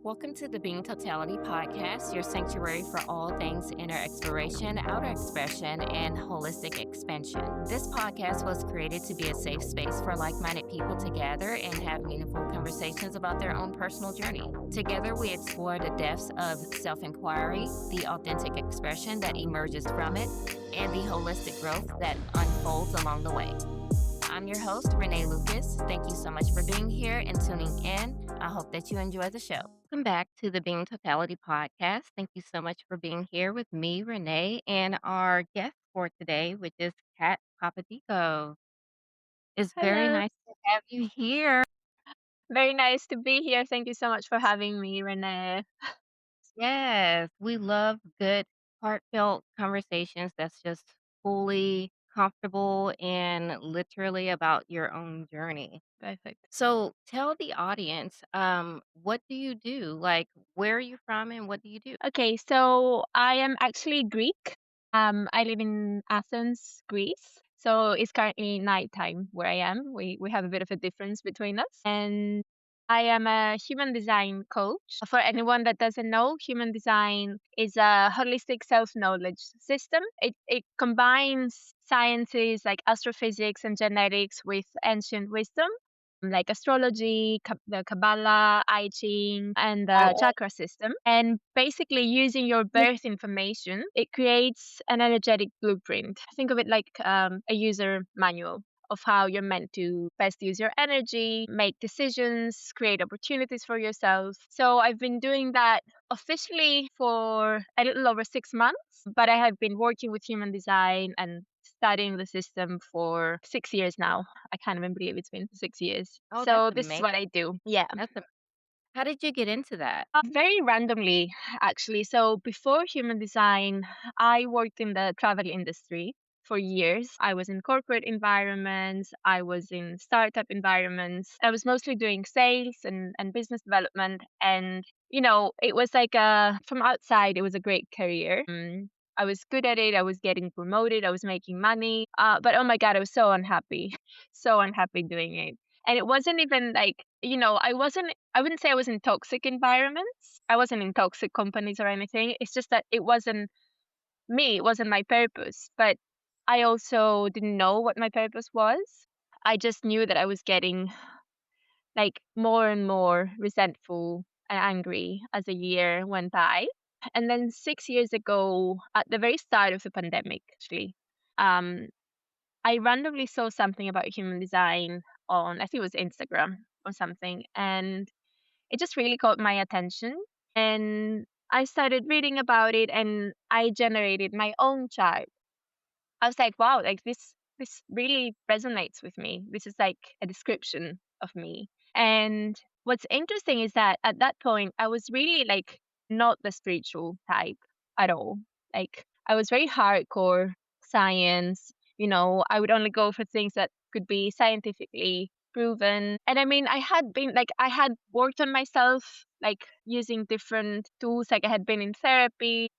Welcome to the Being Totality podcast, your sanctuary for all things inner exploration, outer expression, and holistic expansion. This podcast was created to be a safe space for like minded people to gather and have meaningful conversations about their own personal journey. Together, we explore the depths of self inquiry, the authentic expression that emerges from it, and the holistic growth that unfolds along the way. I'm your host, Renee Lucas. Thank you so much for being here and tuning in. I hope that you enjoy the show. Welcome back to the Being Totality podcast. Thank you so much for being here with me, Renee, and our guest for today, which is Kat Papadiko. It's very Hello. nice to have you here. Very nice to be here. Thank you so much for having me, Renee. Yes, we love good, heartfelt conversations that's just fully comfortable and literally about your own journey. Perfect. So tell the audience, what do you do? Like, where are you from and what do you do? Okay, so I am actually Greek. I live in Athens, Greece. So it's currently nighttime where I am. We have a bit of a difference between us. And I am a human design coach. For anyone that doesn't know, human design is a holistic self-knowledge system. It combines sciences like astrophysics and genetics with ancient wisdom like astrology, the Kabbalah, I Ching, and the chakra system. And basically, using your birth information, it creates an energetic blueprint. Think of it like a user manual of how you're meant to best use your energy, make decisions, create opportunities for yourself. So I've been doing that officially for a little over 6 months, but I have been working with human design and studying the system for 6 years now. I can't even believe it's been 6 years. Oh, that's So this is amazing. what I do. Yeah. That's a, how did you get into that? Very randomly, actually. So before human design, I worked in the travel industry for years. I was in corporate environments, I was in startup environments. I was mostly doing sales and business development. And, it was like from outside, it was a great career. I was good at it. I was getting promoted. I was making money. But oh my God, I was so unhappy, so unhappy doing it. And it wasn't even like, I wouldn't say I was in toxic environments. I wasn't in toxic companies or anything. It's just that it wasn't me, it wasn't my purpose. But I also didn't know what my purpose was. I just knew that I was getting like more and more resentful and angry as a year went by. And then 6 years ago, at the very start of the pandemic, actually, um, I randomly saw something about human design on, I think it was Instagram or something, and it just really caught my attention. And I started reading about it and I generated my own chart. I was like, wow, like this really resonates with me. This is like a description of me. And what's interesting is that at that point I was really like not the spiritual type at all. Like I was very hardcore science, I would only go for things that could be scientifically proven. And I mean, I had worked on myself, like using different tools, like I had been in therapy.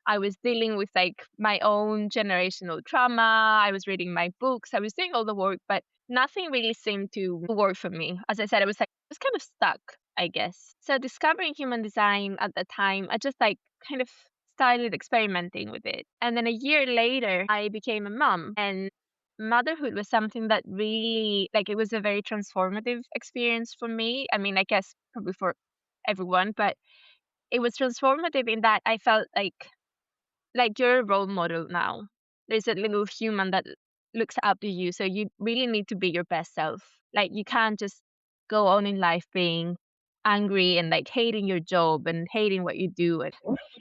I was dealing with like my own generational trauma. I was reading my books. I was doing all the work, but nothing really seemed to work for me. As I said, I was kind of stuck, I guess. So discovering human design at the time, I just like kind of started experimenting with it. And then a year later, I became a mom, and motherhood was something that really like it was a very transformative experience for me. I mean, I guess probably for everyone, but it was transformative in that I felt like you're a role model now. There's a little human that looks up to you. So you really need to be your best self. Like you can't just go on in life being angry and like hating your job and hating what you do. And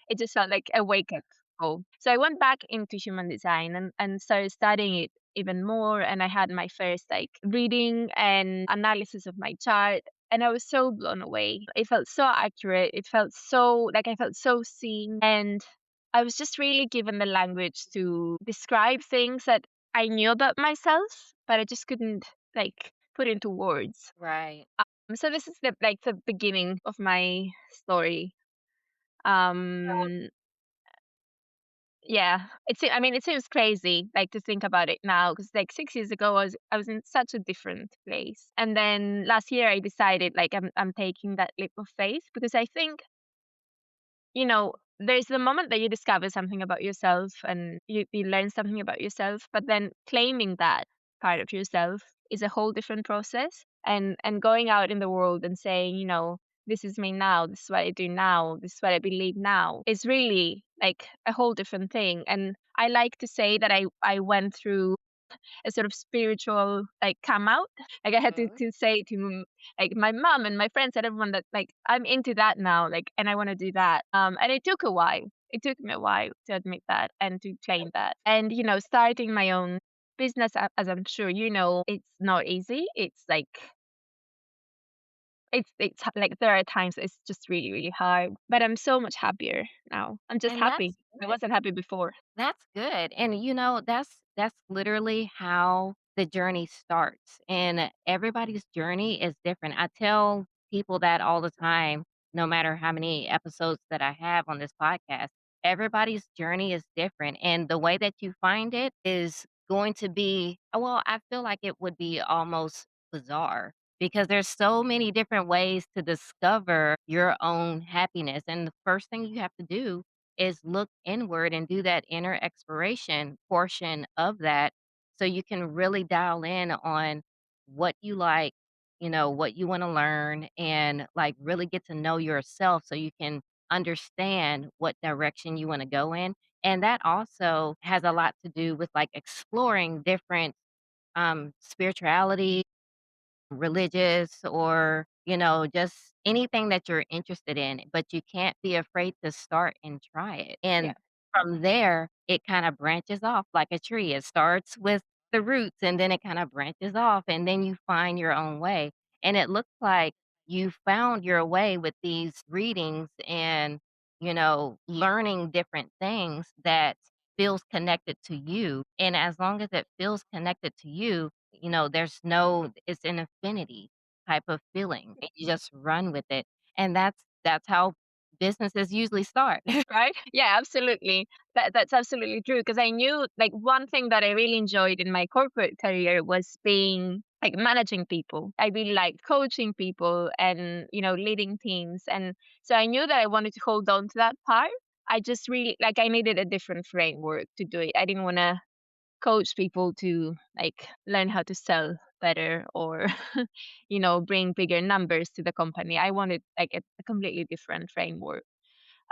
it just felt like a wake up call. So I went back into human design and started studying it even more. And I had my first like reading and analysis of my chart. And I was so blown away. It felt so accurate. It felt so like I felt so seen. And I was just really given the language to describe things that I knew about myself, but I just couldn't like put into words. Right. So this is the beginning of my story. Um Yeah, I mean, it seems crazy, like, to think about it now, because like, 6 years ago, I was in such a different place, and then last year, I decided, like, I'm taking that leap of faith because I think, there's the moment that you discover something about yourself and you learn something about yourself, but then claiming that part of yourself is a whole different process. And going out in the world and saying, this is me now, this is what I do now, this is what I believe now, is really like a whole different thing. And I like to say that I went through a sort of spiritual like come out. Like I had Mhm. to say to like my mom and my friends and everyone that like I'm into that now, like, and I want to do that. And it took a while. It took me a while to admit that and to claim that. And starting my own business, as I'm sure it's not easy. It's like it's like there are times it's just really really hard, but I'm so much happier now. I'm just And happy. that's I good. wasn't happy before. That's good. And that's literally how the journey starts. And everybody's journey is different. I tell people that all the time, no matter how many episodes that I have on this podcast, everybody's journey is different. And the way that you find it is going to be, well, I feel like it would be almost bizarre because there's so many different ways to discover your own happiness. And the first thing you have to do is look inward and do that inner exploration portion of that so you can really dial in on what you like, what you want to learn and like really get to know yourself so you can understand what direction you want to go in. And that also has a lot to do with like exploring different spirituality, religious or, just anything that you're interested in, but you can't be afraid to start and try it. Yeah. And from there, it kind of branches off like a tree. It starts with the roots and then it kind of branches off and then you find your own way. And it looks like you found your way with these readings and, learning different things that feels connected to you. And as long as it feels connected to you, there's no it's an affinity type of feeling, and you just run with it, and that's how businesses usually start. Right? Yeah, absolutely. That's absolutely true. Because I knew like one thing that I really enjoyed in my corporate career was being like managing people. I really liked coaching people and leading teams. And so I knew that I wanted to hold on to that part. I just really like I needed a different framework to do it. I didn't want to coach people to like learn how to sell better or bring bigger numbers to the company. I wanted like a completely different framework.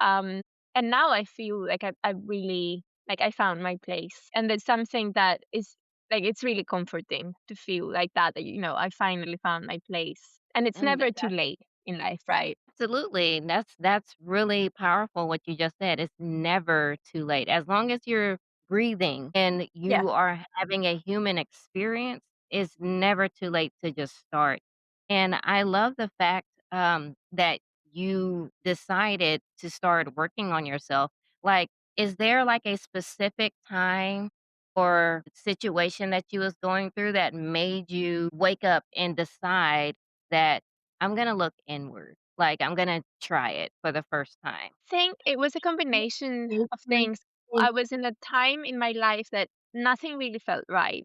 um, and now I feel like I really like I found my place, and it's something that is like it's really comforting to feel like that I finally found my place, and it's And never too late in life, right? absolutely, and that's really powerful what you just said. It's never too late. As long as you're breathing and Yeah. you are having a human experience, it's never too late to just start. And I love the fact that you decided to start working on yourself. Like, is there like a specific time or situation that you was going through that made you wake up and decide that I'm gonna look inward. Like, I'm gonna try it for the first time. Think it was a combination of things. I was in a time in my life that nothing really felt right.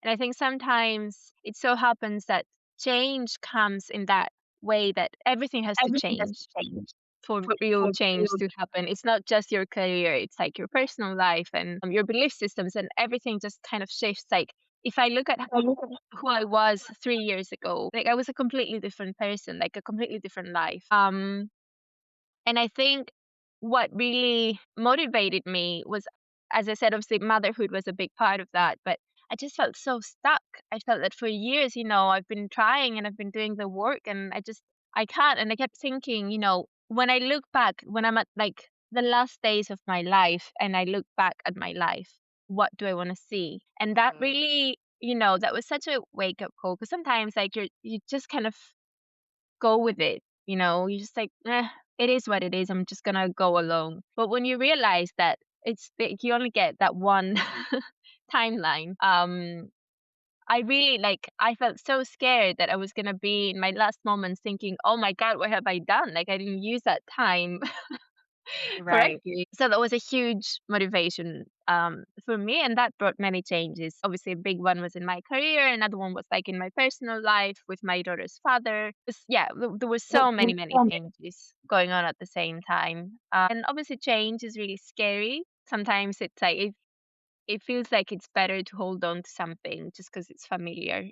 And I think sometimes it so happens that change comes in that way that everything has to Everything has change to change for for real change real. to happen. It's not just your career, it's like your personal life and your belief systems, and everything just kind of shifts. Like, if I look at who I was 3 years ago, like I was a completely different person, like a completely different life. And I think what really motivated me was, as I said, obviously motherhood was a big part of that, but I just felt so stuck. I felt that for years, I've been trying and I've been doing the work and I can't. And I kept thinking, when I look back, when I'm at like the last days of my life and I look back at my life, what do I want to see? And that Mhm. really, that was such a wake up call because sometimes like you just kind of go with it, you just like, it is what it is. I'm just gonna go along. But when you realize that it's like you only get that one timeline, I really like I felt so scared that I was gonna be in my last moments thinking, oh my God, what have I done? Like I didn't use that time Right. correctly. So that was a huge motivation for me, and that brought many changes. Obviously, a big one was in my career, another one was like in my personal life with my daughter's father. Yeah, there were so many, many changes going on at the same time. And obviously, change is really scary. Sometimes it's like it feels like it's better to hold on to something just because it's familiar.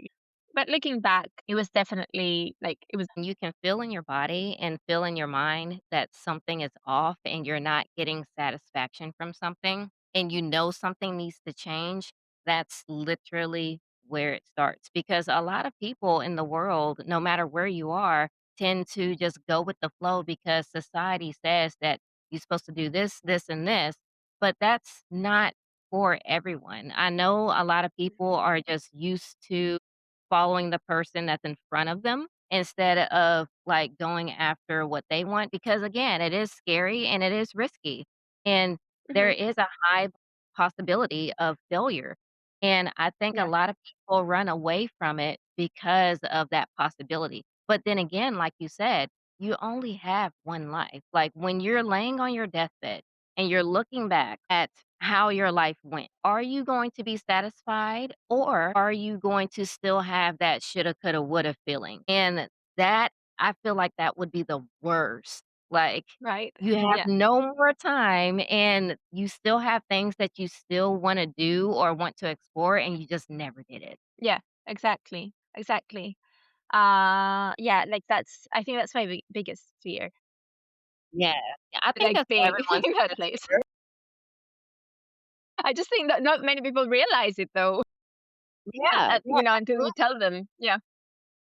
But looking back, it was definitely like it was. You can feel in your body and feel in your mind that something is off and you're not getting satisfaction from something and you know something needs to change. That's literally where it starts because a lot of people in the world, no matter where you are, tend to just go with the flow because society says that you're supposed to do this, this, and this, but that's not for everyone. I know a lot of people are just used to following the person that's in front of them instead of, like, going after what they want because, again, it is scary and it is risky, and there Mhm. is a high possibility of failure, and I think a Yeah, lot of people run away from it because of that possibility, but then again, like you said, you only have 1 life, like, when you're laying on your deathbed and you're looking back at how your life went. Are you going to be satisfied or are you going to still have that shoulda, coulda, woulda feeling? And that I feel like that would be the worst. Like, right. you have Yeah, no more time and you still have things that you still wanna do or want to explore and you just never did it. yeah, exactly, exactly. Yeah, like that's. I think that's my biggest fear. Yeah. Yeah, I think Like that's being everyone's in that biggest place. fear. I just think that not many people realize it though. Yeah, yeah, Until you tell them. Yeah.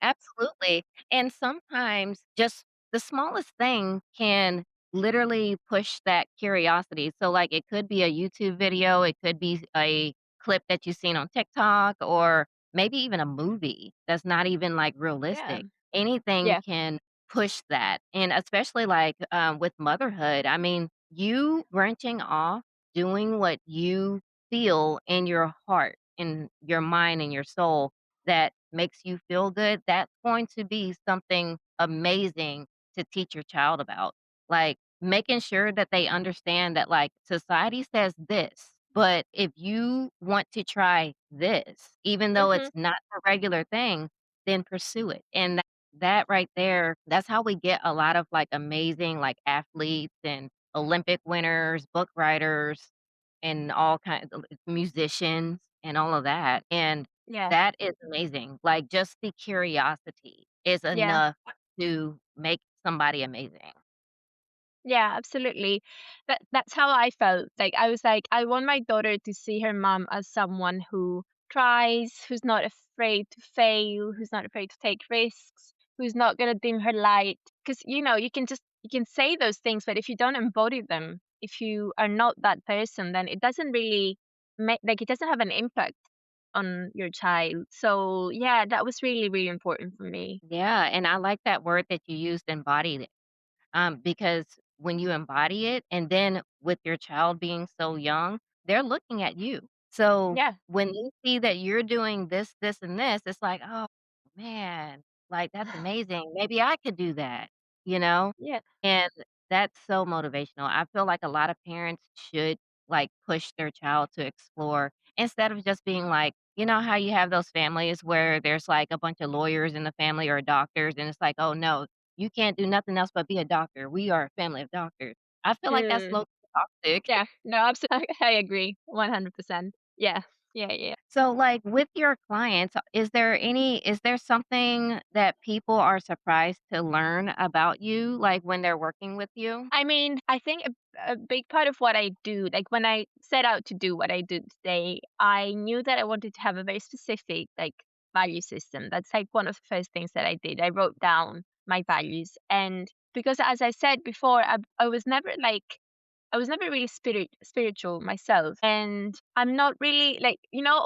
absolutely. And sometimes just the smallest thing can literally push that curiosity. So, like, it could be a YouTube video, it could be a clip that you've seen on TikTok, or maybe even a movie that's not even like Yeah. realistic. Anything Yeah. can push that. And especially like with motherhood, I mean, you branching off, doing what you feel in your heart, in your mind, and your soul that makes you feel good, that's going to be something amazing to teach your child about. Like, making sure that they understand that, like, society says this, but if you want to try this, even though Mhm. it's not a regular thing, then pursue it. And that right there, that's how we get a lot of, like, amazing, like, athletes and Olympic winners, book writers, and all kinds of musicians and all of that. And Yeah. that is amazing. Like, just the curiosity is Yeah. enough to make somebody amazing. Yeah, absolutely. That's how I felt. Like I was like, I want my daughter to see her mom as someone who tries, who's not afraid to fail, who's not afraid to take risks, who's not gonna dim her light. Because you can say those things, but if you don't embody them, if you are not that person, then it doesn't really make like it doesn't have an impact on your child. So yeah, that was really, really important for me. Yeah, and I like that word that you used, embodied. Because when you embody it, and then with your child being so young, they're looking at you. So Yeah. when you see that you're doing this, this, and this, it's like, oh man, like that's amazing. Maybe I could do that, you know? Yeah. And that's so motivational. I feel like a lot of parents should like push their child to explore instead of just being like, you know how you have those families where there's like a bunch of lawyers in the family or doctors, and it's like, oh no, you can't do nothing else but be a doctor. We are a family of doctors. I feel like that's Mm. low toxic. Yeah, no, absolutely. I agree 100%. Yeah. Yeah, yeah. So, like, with your clients, is there something that people are surprised to learn about you, like, when they're working with you? I mean, I think a big part of what I do, like when I set out to do what I do today, I knew that I wanted to have a very specific like value system. That's like one of the first things that I did. I wrote down my values. And because as I said before, I was never really spiritual myself. And I'm not really like,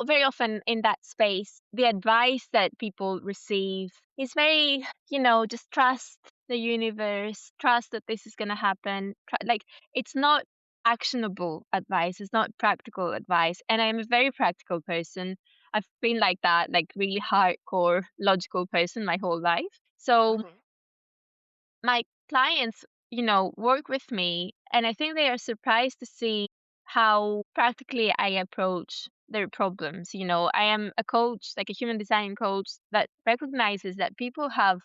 very often in that space, the advice that people receive is very, just trust the universe, trust that this is going to happen. Like, it's not actionable advice, it's not practical advice. And I'm a very practical person. I've been like that, like really hardcore logical person my whole life. So Mhm. my clients, work with me. And I think they are surprised to see how practically I approach their problems. I am a coach, like a human design coach that recognizes that people have,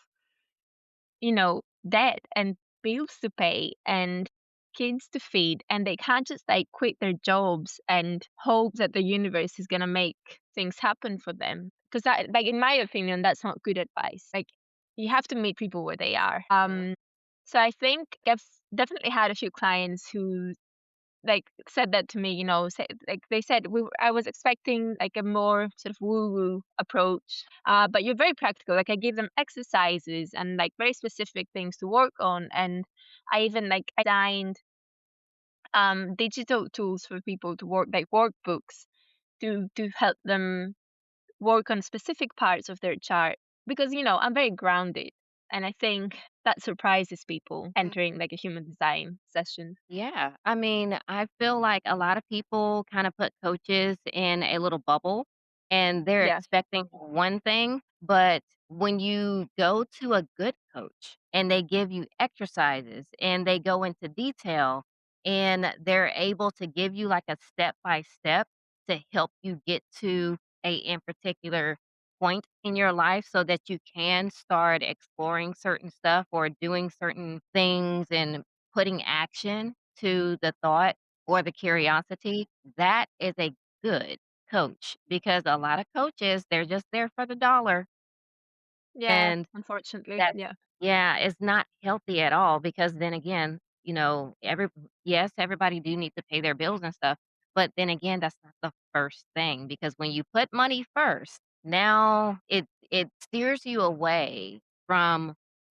debt and bills to pay and kids to feed, and they can't just like quit their jobs and hope that the universe is going to make things happen for them. Because that, like, in my opinion, that's not good advice. Like, you have to meet people where they are. So I think I've definitely had a few clients who like said that to me, like they said I was expecting like a more sort of woo woo approach, but you're very practical. Like I give them exercises and like very specific things to work on, and I even like designed digital tools for people to work, like workbooks, to help them work on specific parts of their chart, because I'm very grounded, and I think that surprises people entering like a human design session. Yeah. I mean, I feel like a lot of people kind of put coaches in a little bubble and they're Yeah. expecting one thing. But when you go to a good coach and they give you exercises and they go into detail and they're able to give you like a step by step to help you get to a in particular point in your life so that you can start exploring certain stuff or doing certain things and putting action to the thought or the curiosity, that is a good coach because a lot of coaches, they're just there for the dollar. Yeah, And unfortunately. that's Yeah. yeah, it's not healthy at all because then again, yes, everybody do need to pay their bills and stuff, but then again, that's not the first thing because when you put money first, now it steers you away from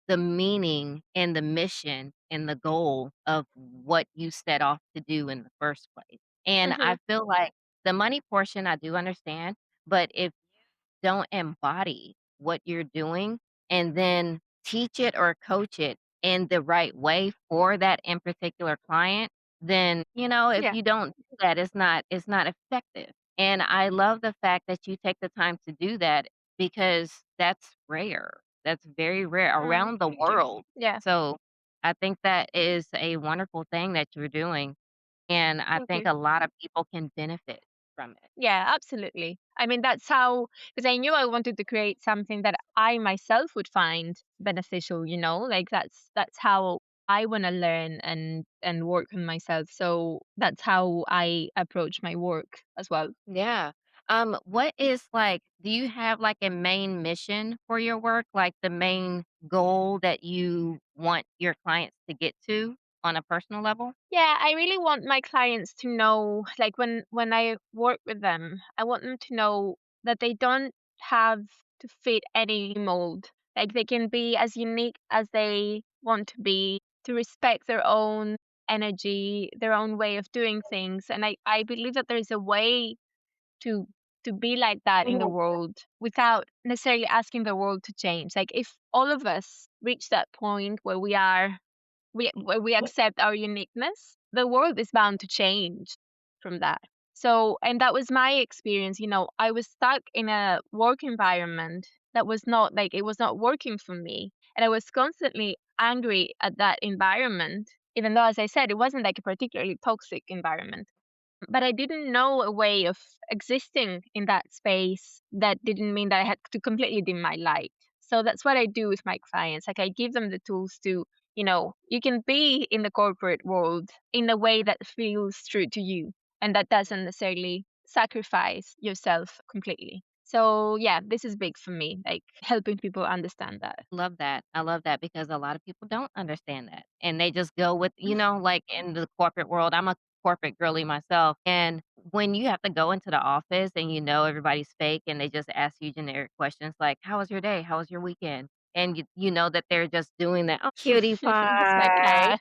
the meaning and the mission and the goal of what you set off to do in the first place. And Mhm. I feel like the money portion I do understand, but if don't embody what you're doing and then teach it or coach it in the right way for that in particular client, then, if Yeah. you don't do that, it's not effective. And I love the fact that you take the time to do that because that's rare. That's very rare around the Thank you. world. Yeah. So I think that is a wonderful thing that you're doing. And I Thank think you. a lot of people can benefit from it. Yeah, absolutely. I mean, that's how, because I knew I wanted to create something that I myself would find beneficial, like that's how I want to learn and work on myself. So that's how I approach my work as well. Yeah. What is like, do you have like a main mission for your work? Like the main goal that you want your clients to get to on a personal level? Yeah, I really want my clients to know, like when I work with them, I want them to know that they don't have to fit any mold. Like they can be as unique as they want to be, to respect their own energy, their own way of doing things. And I believe that there is a way to to be like that in the Mhm. world without necessarily asking the world to change. Like if all of us reach that point where we accept our uniqueness, the world is bound to change from that. So, and that was my experience. I was stuck in a work environment that was not like it was not working for me, and I was constantly angry at that environment. Even though, as I said, it wasn't like a particularly toxic environment, but I didn't know a way of existing in that space that didn't mean that I had to completely dim my light. So that's what I do with my clients. Like I give them the tools to, you can be in the corporate world in a way that feels true to you and that doesn't necessarily sacrifice yourself completely. So yeah, this is big for me, like helping people understand that. Love that. I love that because a lot of people don't understand that. And they just go with, like in the corporate world, I'm a corporate girly myself. And when you have to go into the office and everybody's fake and they just ask you generic questions like, how was your day? How was your weekend? And you know that they're just doing that, oh, cutie It's my pie. cat.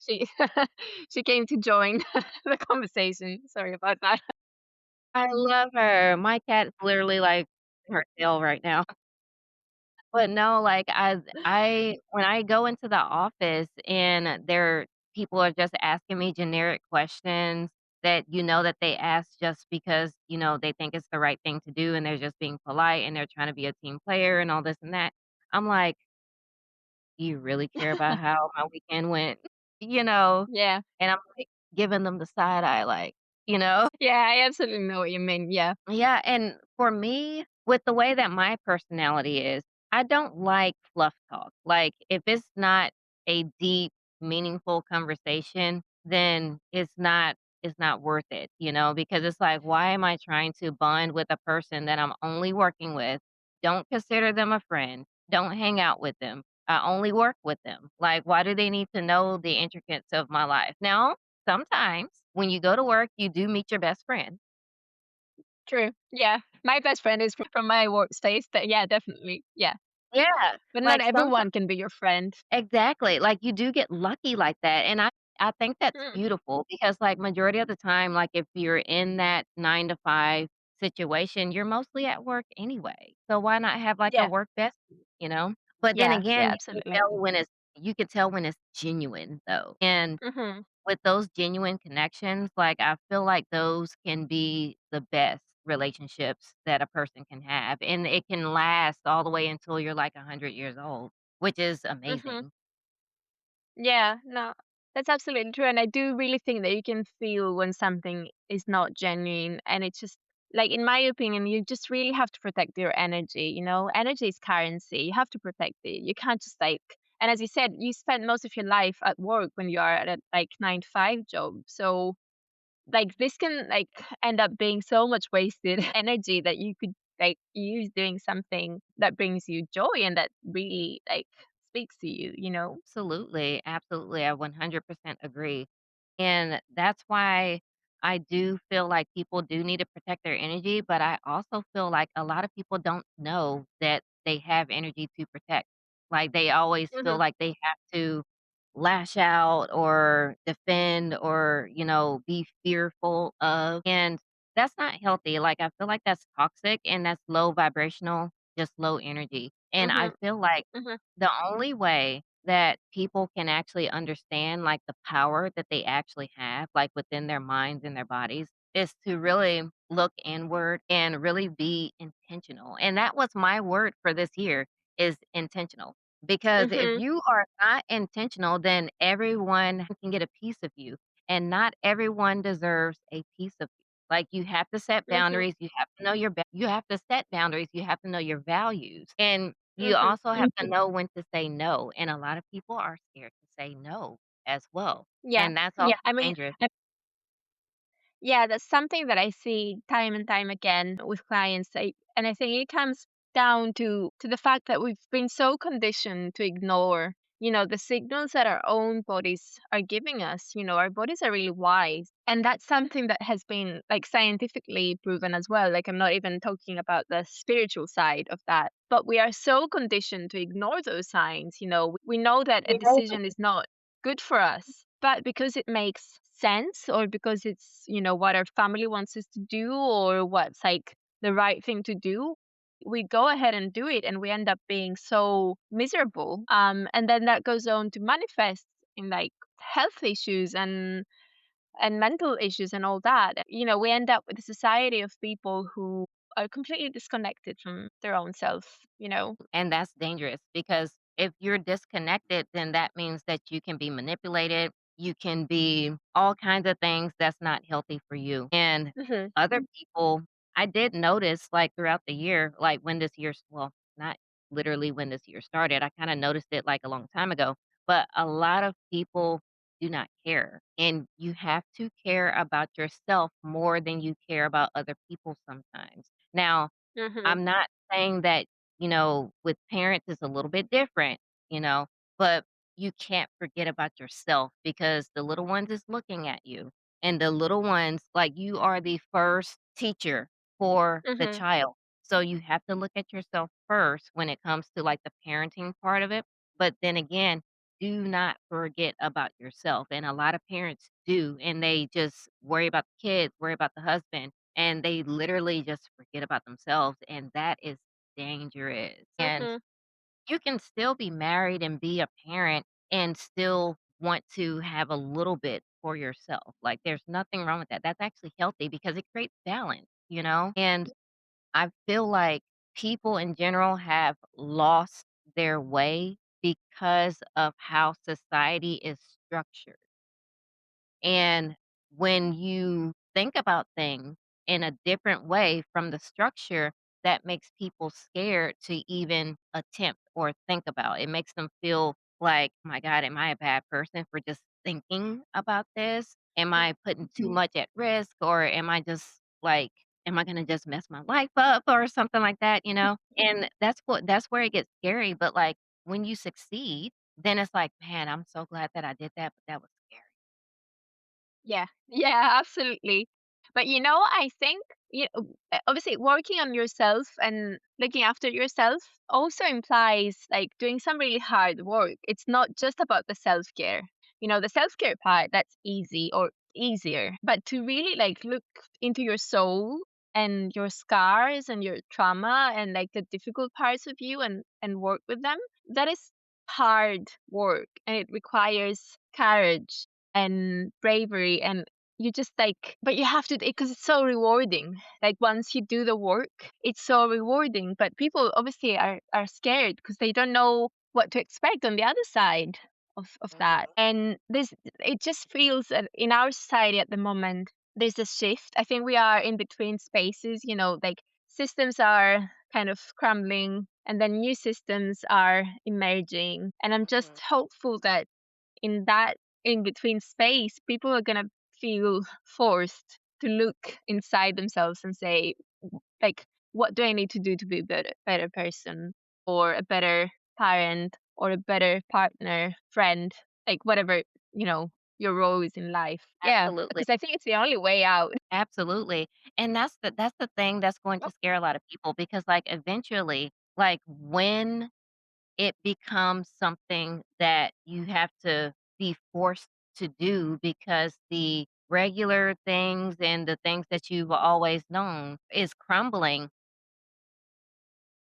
She she came to join the conversation. Sorry about that. I love her. My cat's literally like her tail right now. But no, like, I when I go into the office and people are just asking me generic questions that they ask just because, they think it's the right thing to do and they're just being polite and they're trying to be a team player and all this and that. I'm like, "Do you really care about how my weekend went?" You know? Yeah. And I'm, like, giving them the side eye, like, you know? Yeah, I absolutely know what you mean. Yeah. Yeah, and for me, with the way that my personality is, I don't like fluff talk. Like, if it's not a deep, meaningful conversation, then it's not worth it, because it's like, why am I trying to bond with a person that I'm only working with? Don't consider them a friend. Don't hang out with them. I only work with them. Like, why do they need to know the intricacies of my life? Now, sometimes when you go to work, you do meet your best friend. True. Yeah. My best friend is from my workspace. That yeah, definitely. Yeah. Yeah, But not like, everyone can be your friend. exactly, like, you do get lucky like that, and I think that's Mm. beautiful because, like, majority of the time, like, if you're in that 9 to 5 situation, you're mostly at work anyway, so why not have, like, a Yeah. work bestie, you know? But then Yeah. again, Yeah. you can Absolutely. tell when it's genuine, though, and Hmm. with those genuine connections, like, I feel like those can be the best relationships that a person can have, and it can last all the way until you're, like, 100 years old, which is Hmm. amazing. Yeah. No, that's absolutely true. And I do really think that you can feel when something is not genuine, and it's just like, in my opinion, you just really have to protect your energy. Energy is currency. You have to protect it. You can't just like. And as you said, you spend most of your life at work when you are at a like 9 to 5 job. So like this can like end up being so much wasted energy that you could like use doing something that brings you joy and that really like speaks to you. Absolutely, absolutely, I 100% agree, and that's why I do feel like people do need to protect their energy, but I also feel like a lot of people don't know that they have energy to protect. Like, they always feel Mhm. like they have to lash out or defend or, be fearful of, and that's not healthy. Like, I feel like that's toxic and that's low vibrational, just low energy, and I Mhm. feel like Mhm. the only way that people can actually understand, like, the power that they actually have, like, within their minds and their bodies, is to really look inward and really be intentional, and that was my word for this year, is intentional, because if Mhm. you are not intentional, then everyone can get a piece of you, and not everyone deserves a piece of you. Like, you have to set Mhm. boundaries, you have to know you have to set boundaries, you have to know your values, and you Mhm. also have to know when to say no, and a lot of people are scared to say no as well, Yeah. and that's also I mean, dangerous. yeah, that's something that I see time and time again with clients. And I think it comes down to the fact that we've been so conditioned to ignore, the signals that our own bodies are giving us. Our bodies are really wise. And that's something that has been like scientifically proven as well. Like, I'm not even talking about the spiritual side of that. But we are so conditioned to ignore those signs. We know that a decision is not good for us, but because it makes sense, or because it's, what our family wants us to do, or what's like the right thing to do, we go ahead and do it, and we end up being so miserable. And then that goes on to manifest in like health issues and mental issues and all that. We end up with a society of people who are completely disconnected from their own self. And that's dangerous because if you're disconnected, then that means that you can be manipulated. You can be all kinds of things that's not healthy for you. And Hmm. other people, I did notice like throughout the year, like when this year's, well, not literally when this year started, I kind of noticed it like a long time ago, but a lot of people do not care. And you have to care about yourself more than you care about other people sometimes. Now, Hmm. I'm not saying that, with parents it's a little bit different, but you can't forget about yourself because the little ones is looking at you. And the little ones, like you are the first teacher for the Hmm. child. So you have to look at yourself first when it comes to like the parenting part of it. But then again, do not forget about yourself. And a lot of parents do, and they just worry about the kids, worry about the husband, and they literally just forget about themselves, and that is dangerous. And Hmm. you can still be married and be a parent and still want to have a little bit for yourself. Like, there's nothing wrong with that. That's actually healthy because it creates balance. And I feel like people in general have lost their way because of how society is structured. And when you think about things in a different way from the structure, that makes people scared to even attempt or think about. It makes them feel like, my God, am I a bad person for just thinking about this? Am I putting too much at risk? Or am I just like, am I going to just mess my life up or something like that? And that's where it gets scary. But like when you succeed, then it's like, man, I'm so glad that I did that, but that was scary. Yeah, yeah, absolutely. But I think obviously working on yourself and looking after yourself also implies like doing some really hard work. It's not just about the self care. The self care part that's easy or easier, but to really like look into your soul and your scars and your trauma and like the difficult parts of you and work with them, that is hard work and it requires courage and bravery and you just like but you have to because it's so rewarding. Like once you do the work, it's so rewarding, but people obviously are scared because they don't know what to expect on the other side of that. Mhm. And this it just feels that in our society at the moment there's a shift. I think we are in between spaces, like systems are kind of crumbling and then new systems are emerging, and I'm just Mhm. hopeful that in that in between space, people are gonna feel forced to look inside themselves and say, like, what do I need to do to be a better person, or a better parent, or a better partner, friend, like whatever you know your role is in life. Yeah, Absolutely, because I think it's the only way out. absolutely, and that's the thing that's going to scare a lot of people because, like, eventually, like, when it becomes something that you have to be forced to do because the regular things and the things that you've always known is crumbling.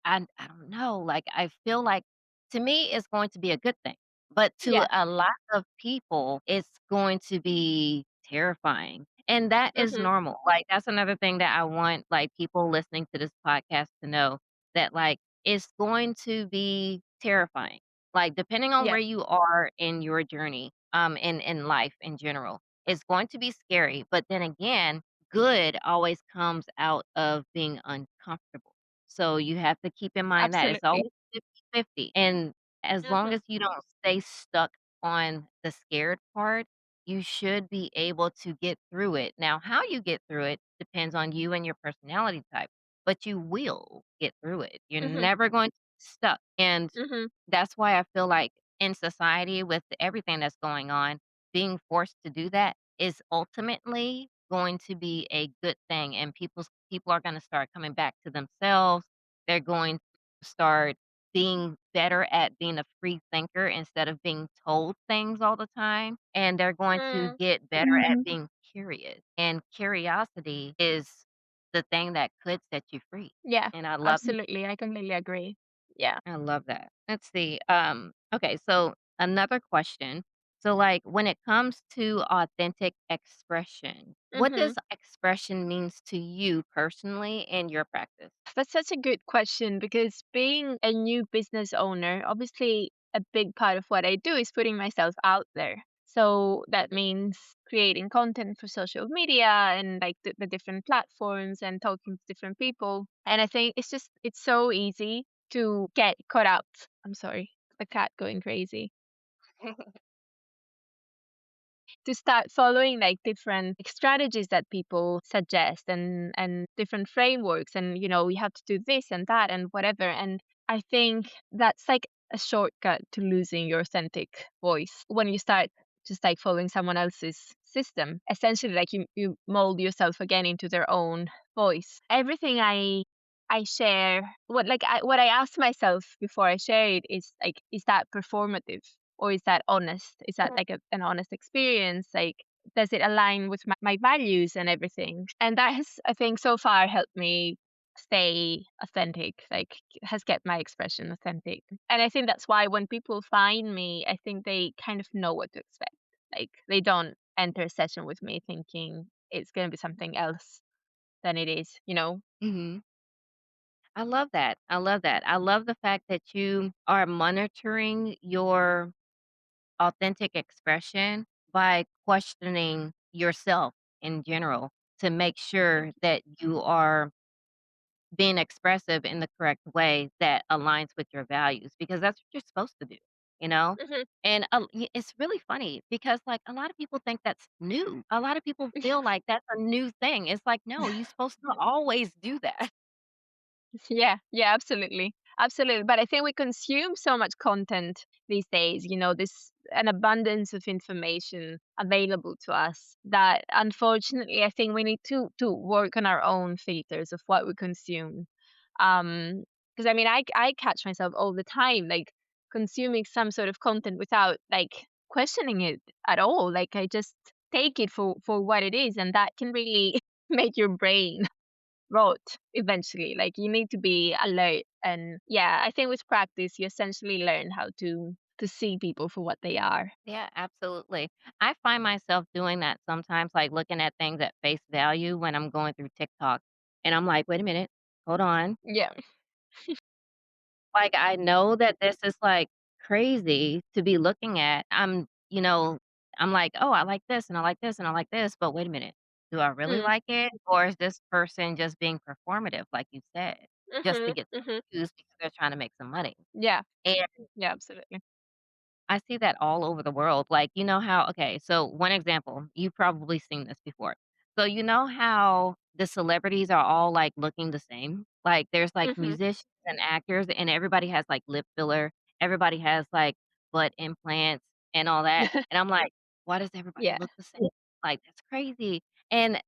I don't know, like, I feel like to me, it's going to be a good thing, but to Yeah. a lot of people, it's going to be terrifying, and that is Mhm. normal. Like, that's another thing that I want, like, people listening to this podcast to know that, like, it's going to be terrifying. Like, depending on Yeah. where you are in your journey, in life in general, it's going to be scary, but then again, good always comes out of being uncomfortable. So you have to keep in mind that it's Absolutely. always 50-50. And as long Mhm. as you don't stay stuck on the scared part, you should be able to get through it. Now, how you get through it depends on you and your personality type, but you will get through it. You're Mhm. never going to be stuck. And Mhm. that's why I feel like in society, with everything that's going on, being forced to do that is ultimately going to be a good thing. And people are going to start coming back to themselves. They're going to start being better at being a free thinker instead of being told things all the time. And they're going to Mm. get better at being curious. And curiosity is the thing that could set you free. Yeah. And Absolutely. I completely agree. Yeah. I love that. Let's see. Okay, so another question. So like when it comes to authentic expression, what does Mhm. expression means to you personally in your practice? That's such a good question because being a new business owner, obviously a big part of what I do is putting myself out there. So that means creating content for social media and like the different platforms and talking to different people. And I think it's so easy to get caught up. I'm sorry, the cat going crazy. To start following like different like, strategies that people suggest and different frameworks, and we have to do this and that and whatever, and I think that's like a shortcut to losing your authentic voice when you start just like following someone else's system. Essentially, like you mold yourself again into their own voice. Everything I share, what I ask myself before I share it is like, is that performative or is that honest? Is that like an honest experience? Like, does it align with my values and everything? And that has, I think, so far helped me stay authentic, like, has kept my expression authentic. And I think that's why when people find me, I think they kind of know what to expect. Like, they don't enter a session with me thinking it's going to be something else than it is, you know? Mhm. I love that. I love that. I love the fact that you are monitoring your authentic expression by questioning yourself in general to make sure that you are being expressive in the correct way that aligns with your values because that's what you're supposed to do, you know? Mhm. And it's really funny because, like, a lot of people think that's new. A lot of people feel like that's a new thing. It's like, no, you're supposed to always do that. Yeah, yeah, absolutely. Absolutely. But I think we consume so much content these days, this an abundance of information available to us that unfortunately I think we need to work on our own filters of what we consume. Because I mean I catch myself all the time like consuming some sort of content without like questioning it at all. Like I just take it for what it is and that can really make your brain rot eventually. Like you need to be alert. And yeah, I think with practice you essentially learn how to see people for what they are. Yeah, absolutely. I find myself doing that sometimes, like looking at things at face value when I'm going through TikTok. And I'm like, wait a minute, hold on. Yeah. Like, I know that this is, like, crazy to be looking at. I'm like, "Oh, I like this, and I like this, and I like this, but wait a minute. Do I really Mm. like it, or is this person just being performative, like you said, just to Mhm. get some Mhm. views because they're trying to make some money?" Yeah. And Yeah, absolutely. I see that all over the world. Like, you know how okay, so one example, you've probably seen this before. So, you know how the celebrities are all, like, looking the same? Like, there's, like, Mhm. musicians and actors, and everybody has, like, lip filler. Everybody has, like, butt implants and all that. And I'm like, "Why does everybody Yeah. look the same?" Like, that's crazy. And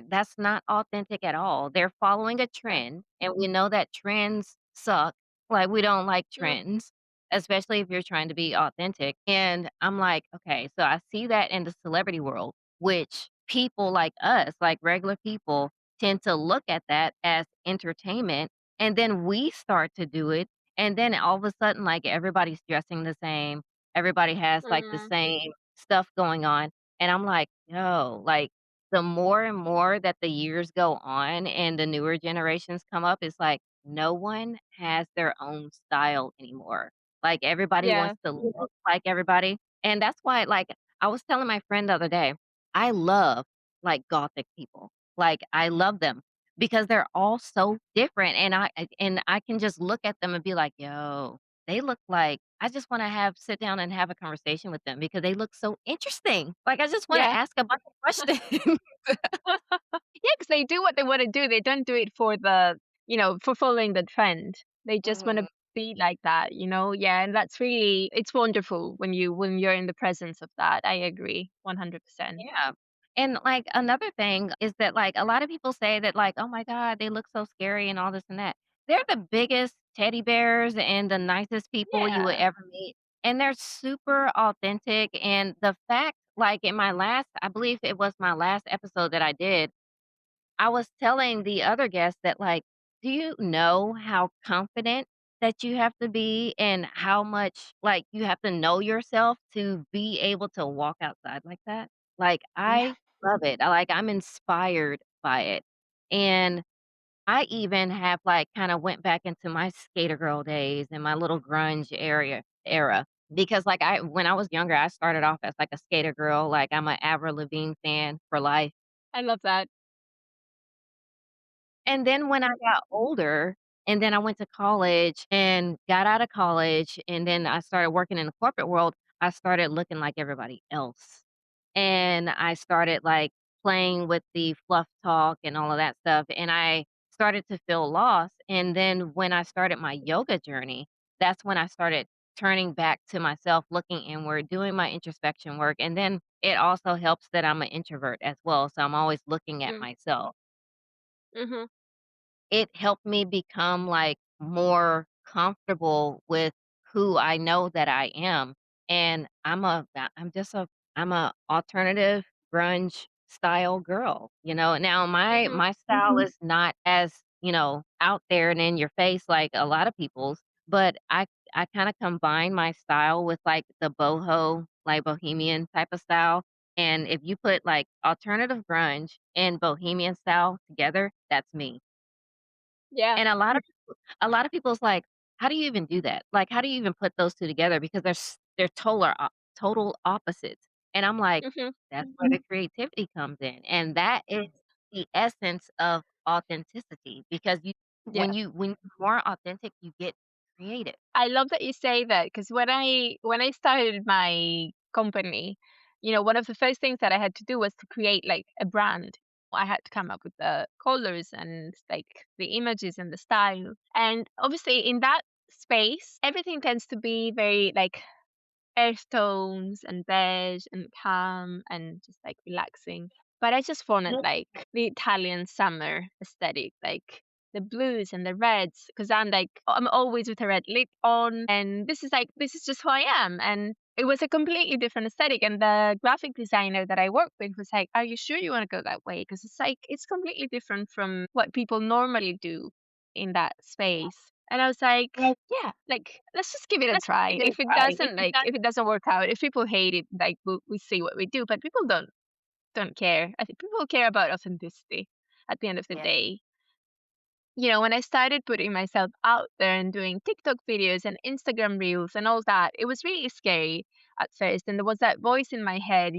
that's not authentic at all. They're following a No. trend, and we know that trends suck. Like, we don't like Mm. trends. Especially if you're trying to be authentic, and I'm like, "Okay," so I see that in the celebrity world, which people like us, like regular people, tend to look at that as entertainment, and then we start to do it, and then all of a sudden, like, everybody's dressing the same, everybody has, like, the Mm. same stuff going on, and I'm like, "Yo," like, the more and more that the years go on and the newer generations come up, it's like, no one has their own style anymore. Like, everybody Yeah. wants to look like everybody, and that's why, like, I was telling my friend the other day, I love, like, Gothic people. Like, I love them because they're all so different, and I can just look at them and be like, "Yo, they look like" I just wanna have sit down and have a conversation with them because they look so interesting. Like, I just wanna Yeah. ask a bunch of questions. Yeah, because they do what they wanna do. They don't do it for for following the trend. They just wanna Mhm. be like that. Yeah, and that's really it's wonderful when you're in the presence of that. I agree 100%. Yeah. And, like, another thing is that, like, a lot of people say that, like, "Oh my god, they look so scary and all this and that." They're the biggest teddy bears and the nicest people you would Yeah. ever meet, and they're super authentic, and the fact like, in my last I believe it was my last episode that I did, I was telling the other guests that, like, do you know how confident that you have to be and how much, like, you have to know yourself to be able to walk outside like that? Like, Yeah. I love it. I'm inspired by it. And I even have, like, kinda went back into my skater girl days and my little grunge era because, like, I when I was younger, I started off as, like, a skater girl, like, I'm a Avril Lavigne fan for life. I love that. And then when I got older, and then I went to college and got out of college, and then I started working in the corporate world, I started looking like everybody else. And I started, like, playing with the fluff talk and all of that stuff, and I started to feel lost, and then when I started my yoga journey, that's when I started turning back to myself, looking inward, doing my introspection work, and then it also helps that I'm an introvert as well, so I'm always looking at Mm. myself. Mhm. It helped me become, like, more comfortable with who I know that I am, and I'm just I'm a alternative grunge style girl, you know? Now Mhm. my style is not as, out there and in your face like a lot of people's, but I kinda combine my style with, like, the boho, like, bohemian type of style, and if you put, like, alternative grunge and bohemian style together, that's me. Yeah. And a lot of people's like, "How do you even do that? Like, how do you even put those 2 together?" Because they're total opposites. And I'm like, Mhm. "That's where the creativity comes in." And that is the essence of authenticity because Yeah. when you're more authentic, you get creative. I love that you say that because when I started my company, one of the first things that I had to do was to create like a brand. I had to come up with the colors and like the images and the style. And obviously in that space, everything tends to be very like earth tones and beige and calm and just like relaxing. But I just wanted like the Italian summer aesthetic, like the blues and the reds, because I'm always with a red lip on, and this is just who I am. And it was a completely different aesthetic. And the graphic designer that I worked with was like, "Are you sure you want to go that way? Because it's like it's completely different from what people normally do in that space." And I was like, yeah, like, let's just give it a try. If it doesn't if it doesn't work out, if people hate it, like we see what we do, but people don't care. I think people care about authenticity at the end of the Yeah. day. When I started putting myself out there and doing TikTok videos and Instagram reels and all that, it was really scary at first. And there was that voice in my head,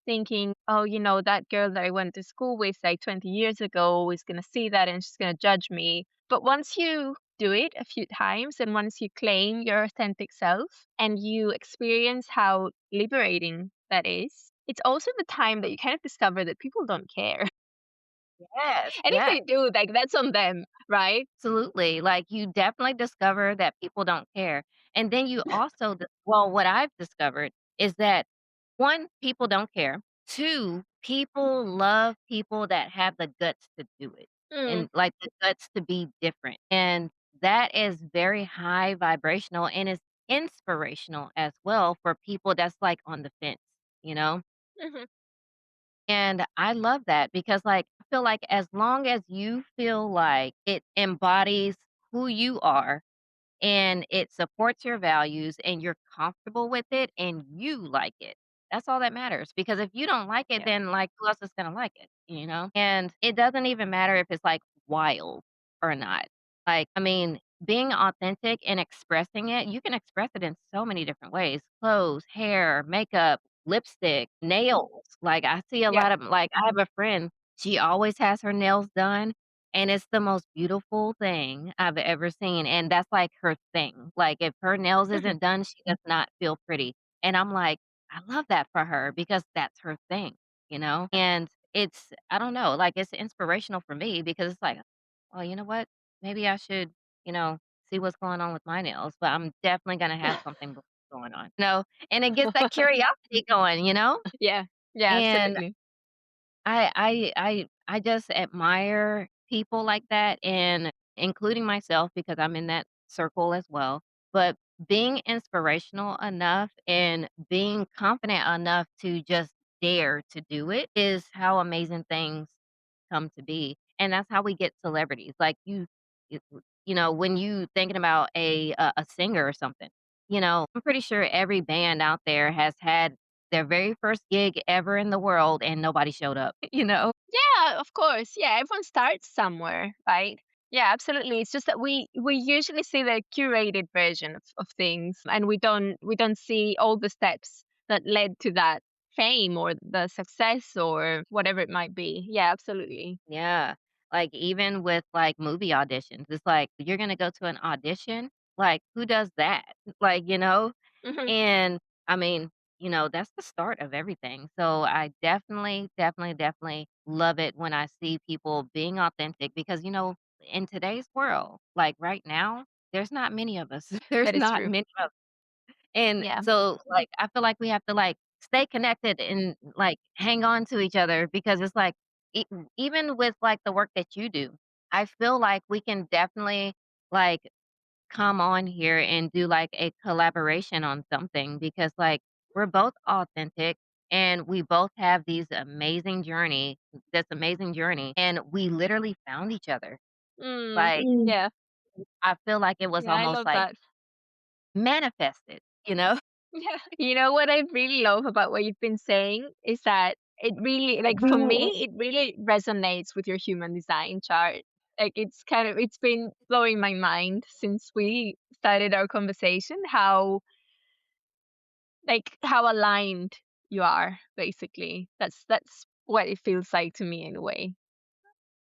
thinking, oh, that girl that I went to school with like 20 years ago is going to see that and she's going to judge me. But once you do it a few times and once you claim your authentic self and you experience how liberating that is, it's also the time that you kind of discover that people don't care. Yes, And if yes. they do, like that's on them, right? Absolutely, like, you definitely discover that people don't care, and then you also well, what I've discovered is that, 1, people don't care, 2, people love people that have the guts to do it, Mm, and, like, the guts to be different, and that is very high vibrational and is inspirational as well for people that's, like, on the fence, you know? mhm, And I love that because, like, I feel like as long as you feel like it embodies who you are and it supports your values and you're comfortable with it and you like it, that's all that matters. Because if you don't like it, yeah, then, like, who else is gonna like it, And it doesn't even matter if it's, like, wild or not. Like, I mean, being authentic and expressing it, you can express it in so many different ways: clothes, hair, makeup, lipstick, nails. Like, I see a yeah, lot of like, I have a friend, she always has her nails done, and it's the most beautiful thing I've ever seen, and that's, like, her thing. Like, if her nails mhm, isn't done, she does not feel pretty, and I'm like, I love that for her because that's her thing, And it's I don't know, like, it's inspirational for me because it's like, "Well, you know what? Maybe I should, you know, see what's going on with my nails, but I'm definitely gonna have something going on." And it gets that curiosity going, yeah, yeah, And absolutely. I just admire people like that and including myself because I'm in that circle as well. But being inspirational enough and being confident enough to just dare to do it is how amazing things come to be. And that's how we get celebrities. Like it- when you thinking about a singer or something, I'm pretty sure every band out there has had their very first gig ever in the world, and nobody showed up, you know? Yeah, of course. Yeah, everyone starts somewhere, right? Yeah, absolutely. It's just that we usually see the curated version of things, and we don't see all the steps that led to that fame or the success or whatever it might be. Yeah, absolutely. Yeah. Like, even with, like, movie auditions, it's like, you're gonna go to an audition? Like, who does that? Like, Hmm. And, I mean, that's the start of everything. So, I definitely, definitely, definitely love it when I see people being authentic because, in today's world, like, right now, there's not many of us. There's That is not true. many of And Yeah. so, like, I feel like we have to, like, stay connected and, like, hang on to each other because it's like even with, like, the work that you do, I feel like we can definitely, like, come on here and do, like, a collaboration on something because, like, we're both authentic and we both have this amazing journey, and we literally found each other. Mm, Like, yeah. I feel like it was Yeah, I almost, love like, that. manifested, you know? Yeah. You know what I really love about what you've been saying is that it really, like for me, it really resonates with your human design chart. Like it's been blowing my mind since we started our conversation how aligned you are, basically. That's what it feels like to me anyway.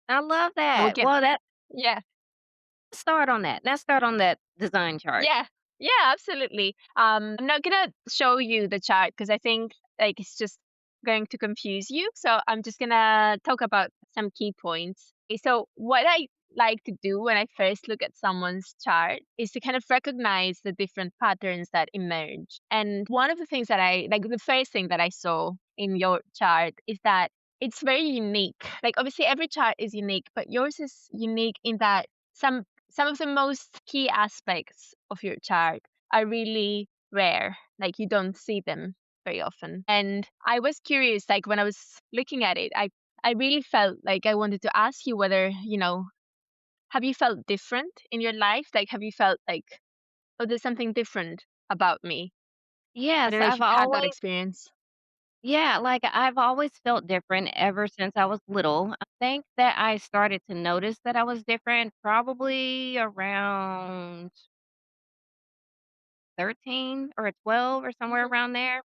I love We'll that. get Well, that yeah. start on that. Let's start on that design chart. Yeah. Yeah, absolutely. I'm not gonna show you the chart because I think like it's just going to confuse you. So I'm just gonna talk about some key points. So what I like to do when I first look at someone's chart is to kind of recognize the different patterns that emerge. And one of the things that I like, the first thing that I saw in your chart is that it's very unique. Like obviously every chart is unique, but yours is unique in that some of the most key aspects of your chart are really rare. Like you don't see them very often. And I was curious, like when I was looking at it, I really felt like I wanted to ask you whether, have you felt different in your life? Like have you felt like, oh, there's something different about me? I Yes, don't know if I've you've had that always experience. yeah, like I've always felt different ever since I was little. I think that I started to notice that I was different probably around 13 or 12 or somewhere Hmm. around there.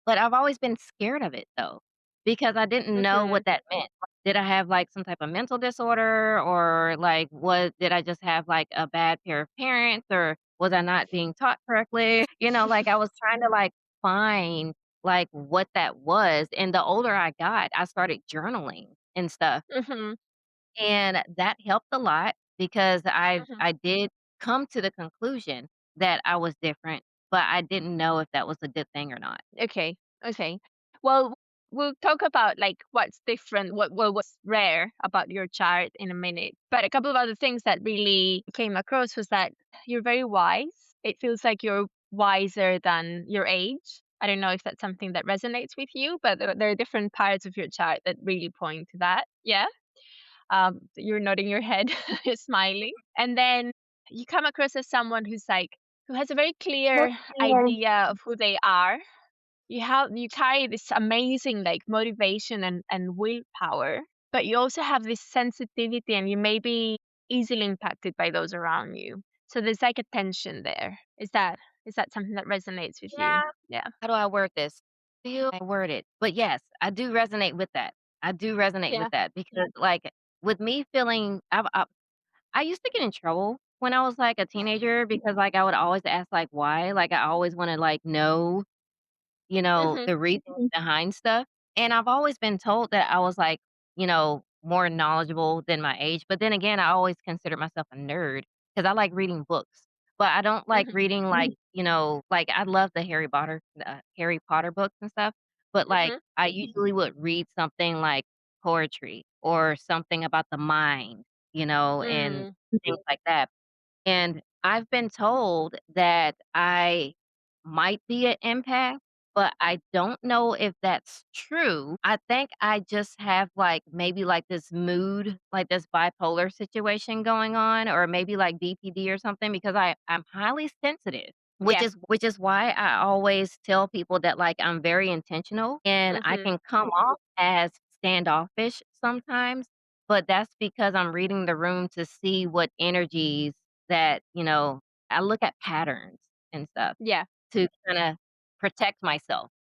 But I've always been scared of it though, because I didn't know Hmm. what that meant. Like, did I have like some type of mental disorder or like what did I just have like a bad pair of parents or was I not being taught correctly? Like I was trying to like find like what that was. And the older I got, I started journaling and stuff. Hmm. And that helped a lot because Hmm. I did come to the conclusion that I was different, but I didn't know if that was a good thing or not. Okay. Okay. Well, we'll talk about like what's different, what's rare about your chart in a minute. But a couple of other things that really came across was that you're very wise. It feels like you're wiser than your age. I don't know if that's something that resonates with you, but there are different parts of your chart that really point to that. Yeah. You're nodding your head, smiling. And then you come across as someone who has a very clear idea of who they are. You carry this amazing like motivation and willpower, but you also have this sensitivity and you may be easily impacted by those around you. So there's like a tension there. Is that something that resonates with you? Yeah. Yeah. How do I word this? Feel I word it. But yes, I do resonate with that. I do resonate with Yeah. that because like with me feeling I used to get in trouble when I was like a teenager because like I would always ask like why. Like I always want to like know Mhm. the reasons behind stuff, and I've always been told that I was, like, more knowledgeable than my age, but then again, I always consider myself a nerd because I like reading books, but I don't like Mhm. reading, like, like, I love the Harry Potter books and stuff, but, like, Mhm. I usually would read something like poetry or something about the mind, and Mm. things like that. And I've been told that I might be an empath, but I don't know if that's true. I think I just have like maybe like this mood, like this bipolar situation going on, or maybe like BPD or something because I'm highly sensitive. Which Yeah. is why I always tell people that like I'm very intentional and I Mhm. can come off as standoffish sometimes, but that's because I'm reading the room to see what energies that, I look at patterns and stuff Yeah. to kinda protect myself.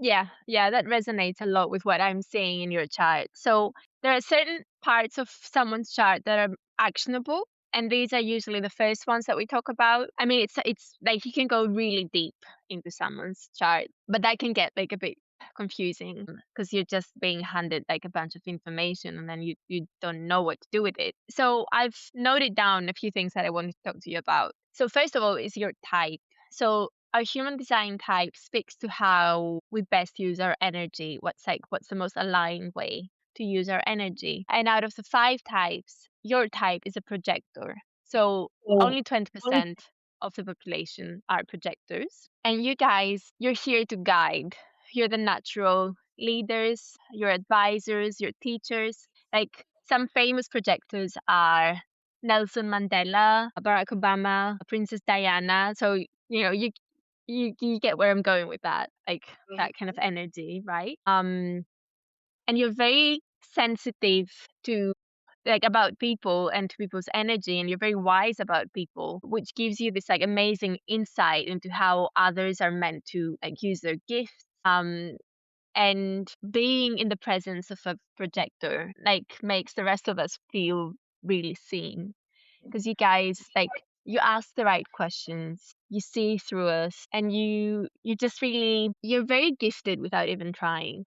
Yeah, yeah, that resonates a lot with what I'm seeing in your chart. So there are certain parts of someone's chart that are actionable, and these are usually the first ones that we talk about. I mean, it's like you can go really deep into someone's chart, but that can get like a bit confusing because you're just being handed like a bunch of information and then you don't know what to do with it. So I've noted down a few things that I wanted to talk to you about. So first of all is your type. So our human design type speaks to how we best use our energy. What's the most aligned way to use our energy? And out of the five types, your type is a projector. So So only 20% of the population are projectors. And you guys, you're here to guide. You're the natural leaders, your advisors, your teachers. Like some famous projectors are Nelson Mandela, Barack Obama, Princess Diana. So you get where I'm going with that, like that kind of energy, right? And you're very sensitive to like about people and to people's energy, and you're very wise about people, which gives you this like amazing insight into how others are meant to like use their gifts. And being in the presence of a projector like makes the rest of us feel really seen, because you guys like you ask the right questions, you see through us, and you just really you're very gifted without even trying.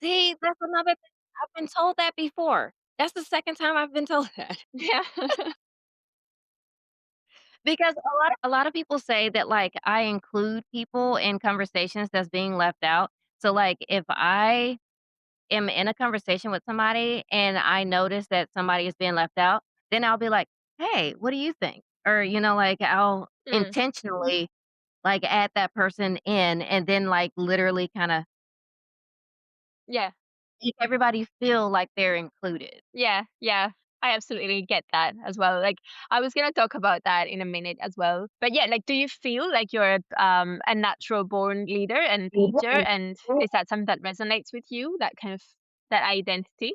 See, that's another thing. I've been told that before. That's the second time I've been told that. Yeah. Because a lot of people say that, like, I include people in conversations that's being left out. So, like, if I am in a conversation with somebody and I notice that somebody is being left out, then I'll be like, "Hey, what do you think?" Or, like, I'll Mm, intentionally, like, add that person in and then, like, literally kinda yeah. make everybody feel like they're included. Yeah, yeah. I absolutely get that as well. Like I was gonna talk about that in a minute as well. But yeah, like do you feel like you're a natural born leader and teacher, and is that something that resonates with you? That kind of that identity?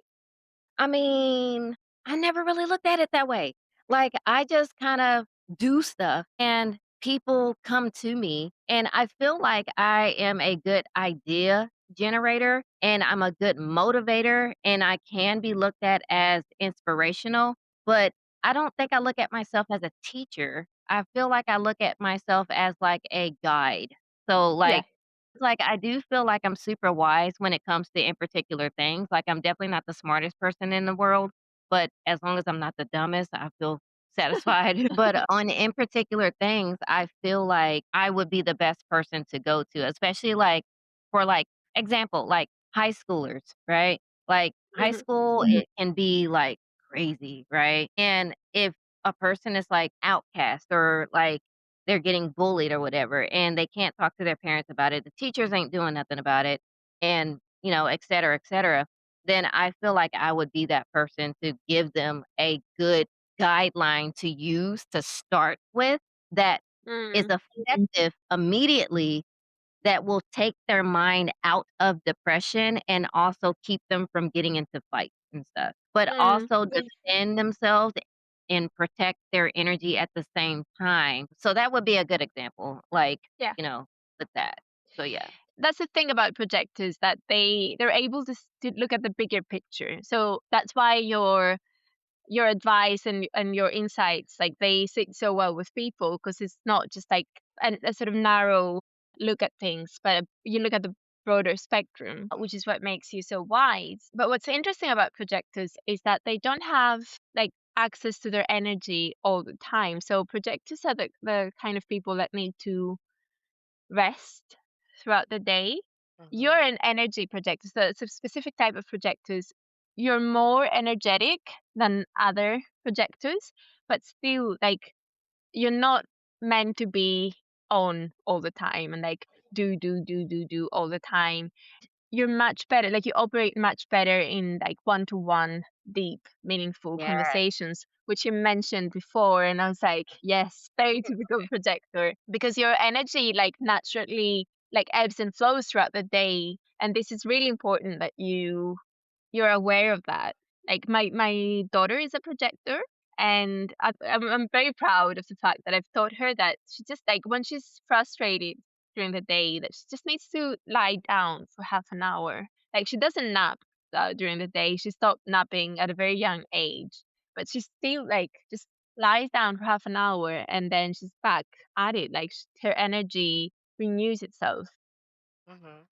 I mean, I never really looked at it that way. Like, I just kind of do stuff and people come to me, and I feel like I am a good idea generator and I'm a good motivator, and I can be looked at as inspirational, but I don't think I look at myself as a teacher. I feel like I look at myself as like a guide. So, Yeah. like, I do feel like I'm super wise when it comes to in particular things. Like, I'm definitely not the smartest person in the world, but as long as I'm not the dumbest, I feel satisfied. But on in particular things, I feel like I would be the best person to go to, especially like for like example, like high schoolers, right? Like high Mhm. school, it can be like crazy, right? And if a person is like outcast or like they're getting bullied or whatever, and they can't talk to their parents about it. The teachers ain't doing nothing about it, and, et cetera. Then I feel like I would be that person to give them a good guideline to use to start with that is Mm, effective immediately that will take their mind out of depression and also keep them from getting into fights and stuff, but mm, also defend themselves and protect their energy at the same time. So that would be a good example, like, yeah. with that. So yeah. That's the thing about projectors, that they're able to look at the bigger picture. So that's why your advice and your insights like they sit so well with people, because it's not just like a sort of narrow look at things, but you look at the broader spectrum, which is what makes you so wise. But what's interesting about projectors is that they don't have like access to their energy all the time. So projectors are the kind of people that need to rest throughout the day. You're Mhm. an energy projector, so it's a specific type of projectors. You're more energetic than other projectors, but still, like, you're not meant to be on all the time and like do all the time. You're much better, like, you operate much better in, like, one-to-one, deep, meaningful Yeah. conversations, which you mentioned before, and I was like, "Yes, very typical projector," because your energy, like, naturally, like, ebbs and flows throughout the day, and this is really important that you're aware of that. Like my daughter is a projector, and I'm very proud of the fact that I've taught her that she just like when she's frustrated during the day, that she just needs to lie down for half an hour. Like she doesn't nap during the day. She stopped napping at a very young age, but she still like just lies down for half an hour and then she's back at it. Like her energy renews itself. Mhm.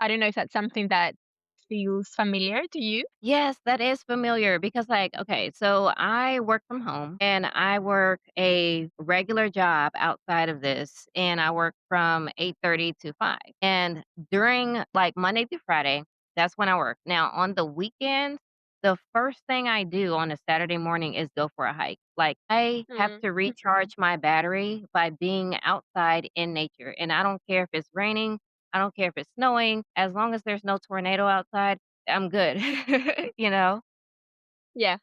I don't know if that's something that feels familiar to you. Yes, that is familiar because, like, okay, so I work from home and I work a regular job outside of this, and I work from 8:30 to 5. And during like Monday through Friday, that's when I work. Now, on the weekends, the first thing I do on a Saturday morning is go for a hike. Like, I have Mm. to recharge my battery by being outside in nature. And I don't care if it's raining, I don't care if it's snowing, as long as there's no tornado outside. I'm good, you know? Yeah.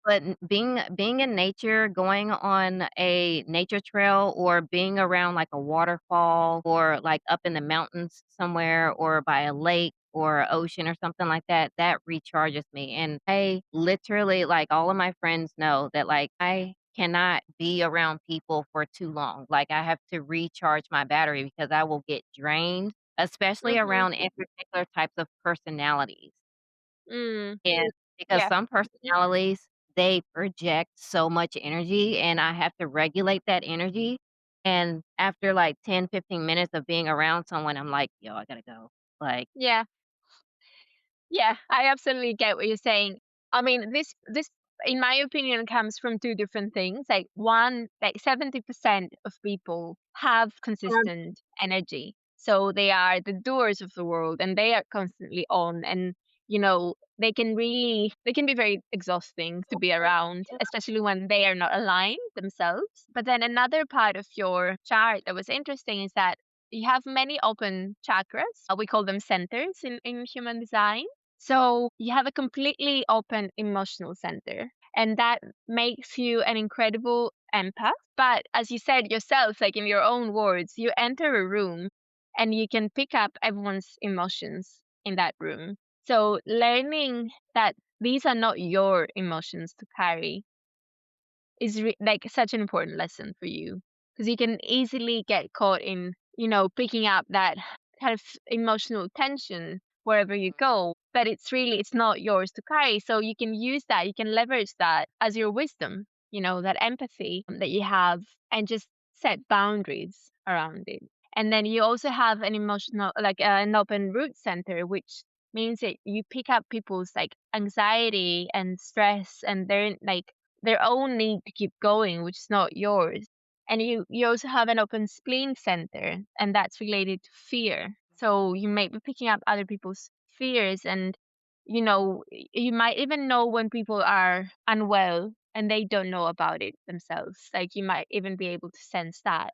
But being in nature, going on a nature trail or being around like a waterfall or like up in the mountains somewhere or by a lake, or ocean or something like that, that recharges me. And I literally, like, all of my friends know that, like, I cannot be around people for too long. Like, I have to recharge my battery because I will get drained, especially Mm-hmm. around in particular types of personalities. Mm. And because Yeah. some personalities, they project so much energy, and I have to regulate that energy, and after, like, 10, 15 minutes of being around someone, I'm like, "Yo, I gotta go." Like, Yeah. Yeah, I absolutely get what you're saying. I mean, this in my opinion comes from two different things. Like one, like 70% of people have consistent energy. So they are the doers of the world and they are constantly on, and they can be very exhausting to be around, especially when they are not aligned themselves. But then another part of your chart that was interesting is that you have many open chakras. We call them centers in human design. So you have a completely open emotional center, and that makes you an incredible empath. But as you said yourself, like in your own words, you enter a room and you can pick up everyone's emotions in that room. So learning that these are not your emotions to carry is like such an important lesson for you, because you can easily get caught in picking up that kind of emotional tension wherever you go, but it's not yours to carry. So you can use that, you can leverage that as your wisdom, that empathy that you have, and just set boundaries around it. And then you also have an emotional, like an open root center, which means that you pick up people's like anxiety and stress and their own need to keep going, which is not yours. And you also have an open spleen center, and that's related to fear. So you may be picking up other people's fears, and you might even know when people are unwell and they don't know about it themselves. Like you might even be able to sense that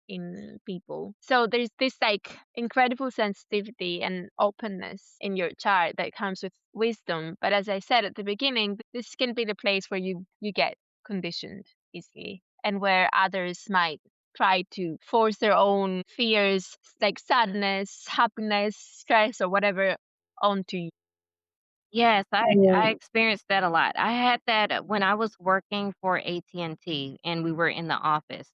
in people. So there's this like incredible sensitivity and openness in your chart that comes with wisdom. But as I said at the beginning, this can be the place where you get conditioned easily, and where others might try to force their own fears, like sadness, happiness, stress, or whatever, onto you. yes, I experienced that a lot. I had that, when I was working for AT&T and T and we were in the office.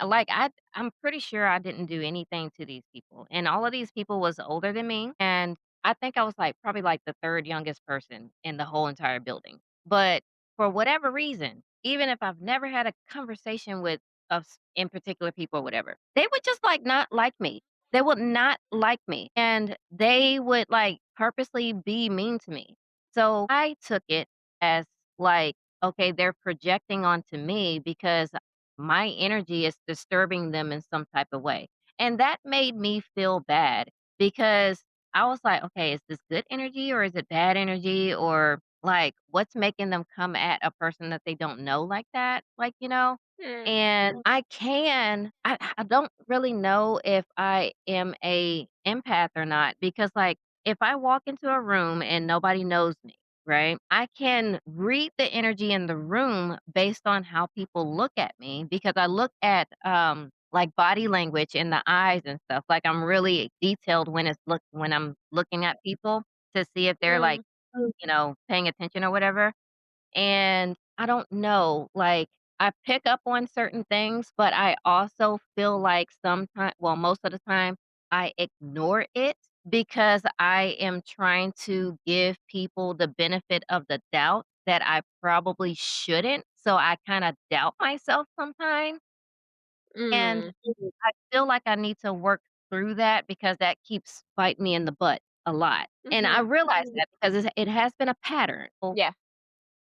Like, I'm pretty sure I didn't do anything to these people, and all of these people was older than me, and I think I was, like, probably, like, the 3rd youngest person in the whole entire building. But for whatever reason, even if I've never had a conversation with us in particular people or whatever, they would just, like, not like me. They would not like me, and they would, like, purposely be mean to me. So I took it as, like, okay, they're projecting onto me because my energy is disturbing them in some type of way. And that made me feel bad because I was like, okay, is this good energy or is it bad energy? Or like, what's making them come at a person that they don't know like that? Hmm. And I don't really know if I am a empath or not because, like, if I walk into a room and nobody knows me, right? I can read the energy in the room based on how people look at me because I look at like body language in the eyes and stuff. Like I'm really detailed when I'm looking at people to see if they're like, Mm. paying attention or whatever. And I don't know, like, I pick up on certain things, but I also feel like sometimes, well, most of the time, I ignore it because I am trying to give people the benefit of the doubt that I probably shouldn't. So I kind of doubt myself sometimes. And Mm. I feel like I need to work through that because that keeps biting me in the butt a lot. And I Mm-hmm. realize that because it has been a pattern. Yeah.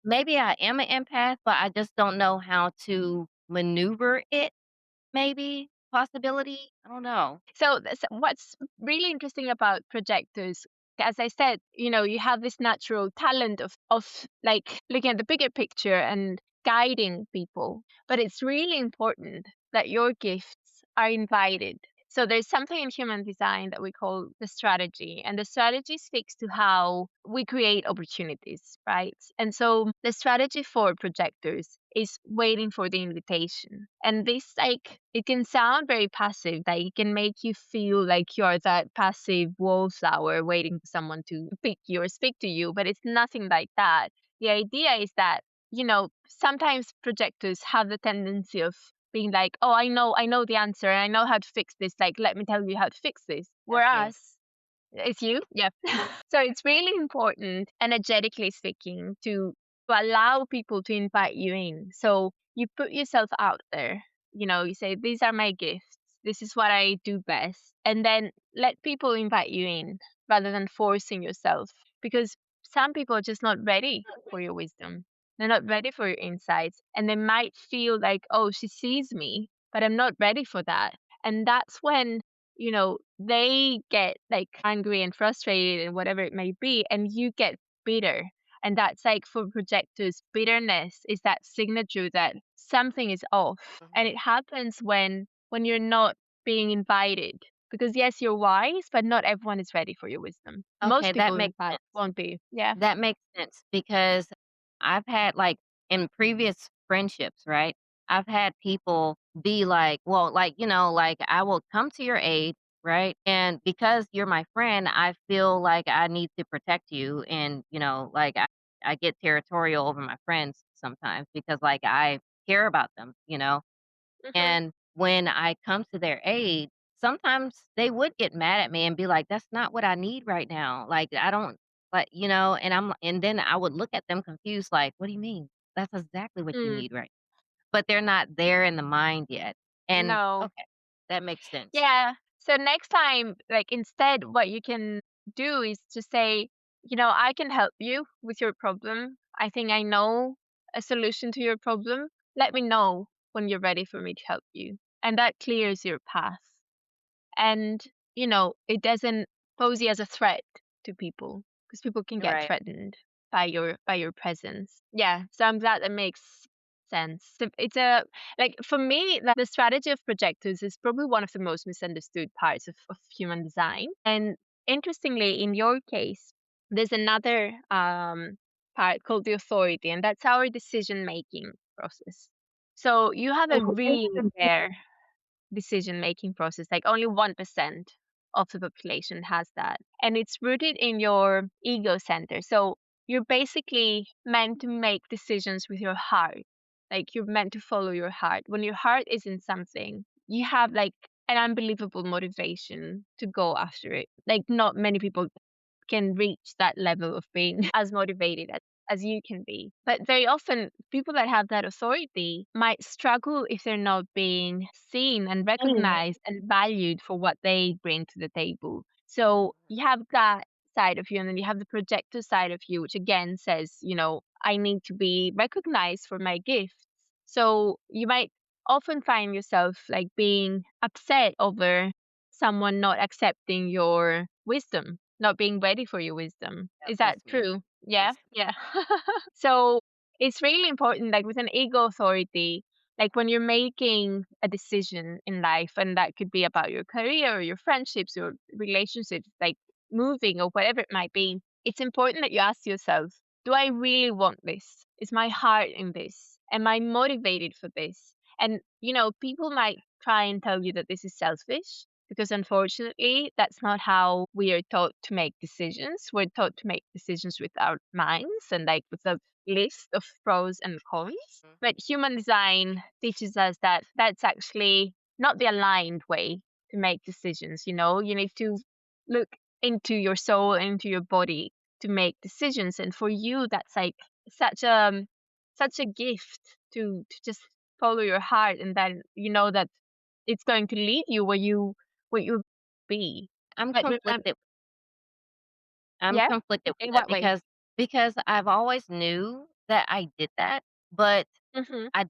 Maybe I am an empath, but I just don't know how to maneuver it, maybe, possibility, I don't know. So what's really interesting about projectors, as I said, you have this natural talent of like looking at the bigger picture and guiding people. But it's really important that your gifts are invited. So there's something in human design that we call the strategy, and the strategy speaks to how we create opportunities, right? And so the strategy for projectors is waiting for the invitation. And this, like, it can sound very passive, like it can make you feel like you're that passive wallflower waiting for someone to pick you or speak to you, but it's nothing like that. The idea is that, sometimes projectors have the tendency of being like, "Oh, I know the answer, and I know how to fix this. Like, let me tell you how to fix this." That's me. Whereas, it's you? Yep. So it's really important, energetically speaking, to allow people to invite you in. So you put yourself out there. You say, "These are my gifts. This is what I do best," and then let people invite you in rather than forcing yourself. Because some people are just not ready for your wisdom. They're not ready for your insights, and they might feel like, "Oh, she sees me, but I'm not ready for that." And that's when they get like angry and frustrated and whatever it may be, and you get bitter. And that's like, for projectors, bitterness is that signature that something is off. And Mhm. it happens when you're not being invited. Because yes, you're wise, but not everyone is ready for your wisdom. Okay, Most that people, in makes fact, sense. won't be. Yeah. That makes sense because I've had, like, in previous friendships, right? I've had people be like, well, like, like, I will come to your aid, right? And because you're my friend, I feel like I need to protect you. And, like, I get territorial over my friends sometimes because, like, I care about them, Hmm. And when I come to their aid, sometimes they would get mad at me and be like, "That's not what I need right now." Like, I don't like, and then I would look at them confused like, "What do you mean? That's exactly what you Mm, need, right?" But they're not there in the mind yet. And no. okay, that makes sense. Yeah. So next time, like, instead, what you can do is to say, "I can help you with your problem. I think I know a solution to your problem. Let me know when you're ready for me to help you." And that clears your path. And, it doesn't pose you as a threat to people, because people can get Right. threatened by your presence. Yeah. So I'm glad that makes sense. So it's a like, for me, the strategy of projectors is probably one of the most misunderstood parts of human design. And interestingly, in your case, there's another part called the authority, and that's our decision making process. So you have a really rare decision making process. Like, only 1% of the population has that. And it's rooted in your ego center. So you're basically meant to make decisions with your heart. Like, you're meant to follow your heart. When your heart is in something, you have like an unbelievable motivation to go after it. Like, not many people can reach that level of being as motivated as you can be. But very often, people that have that authority might struggle if they're not being seen and recognized and valued for what they bring to the table. So you have that side of you, and then you have the projector side of you, which again says, I need to be recognized for my gifts. So you might often find yourself like being upset over someone not accepting your wisdom, not being ready for your wisdom. Yep, Is that that's me. true? Yeah, That's me. yeah. So it's really important, like with an ego authority, like when you're making a decision in life, and that could be about your career or your friendships or relationships, like moving or whatever it might be, it's important that you ask yourself, do I really want this? Is my heart in this? Am I motivated for this? And, people might try and tell you that this is selfish, because unfortunately, that's not how we are taught to make decisions. We're taught to make decisions with our minds and like with a list of pros and cons. Mhm. But human design teaches us that that's actually not the aligned way to make decisions. You need to look into your soul, into your body to make decisions. And for you, that's like such a such a gift to just follow your heart, and then that it's going to lead you where you be. I'm But conflicted I'm yeah, conflicted with in that what way? because I've always knew that I did that, but Mhm. I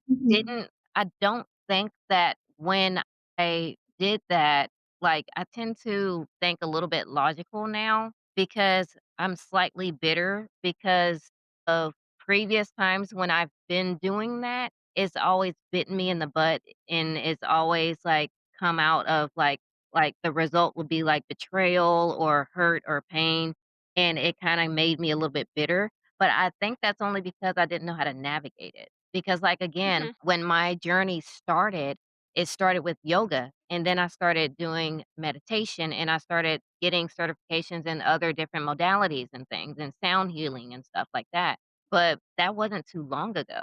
I don't think that when I did that, like, I tend to think a little bit logical now because I'm slightly bitter because of previous times when I've been doing that, it's always bitten me in the butt and it's always, like, come out of, like, like the result would be like betrayal or hurt or pain, and it kinda made me a little bit bitter, but I think that's only because I didn't know how to navigate it. Because, like, again, Mhm. when my journey started, it started with yoga, and then I started doing meditation, and I started getting certifications in other different modalities and things, and sound healing and stuff like that, but that wasn't too long ago,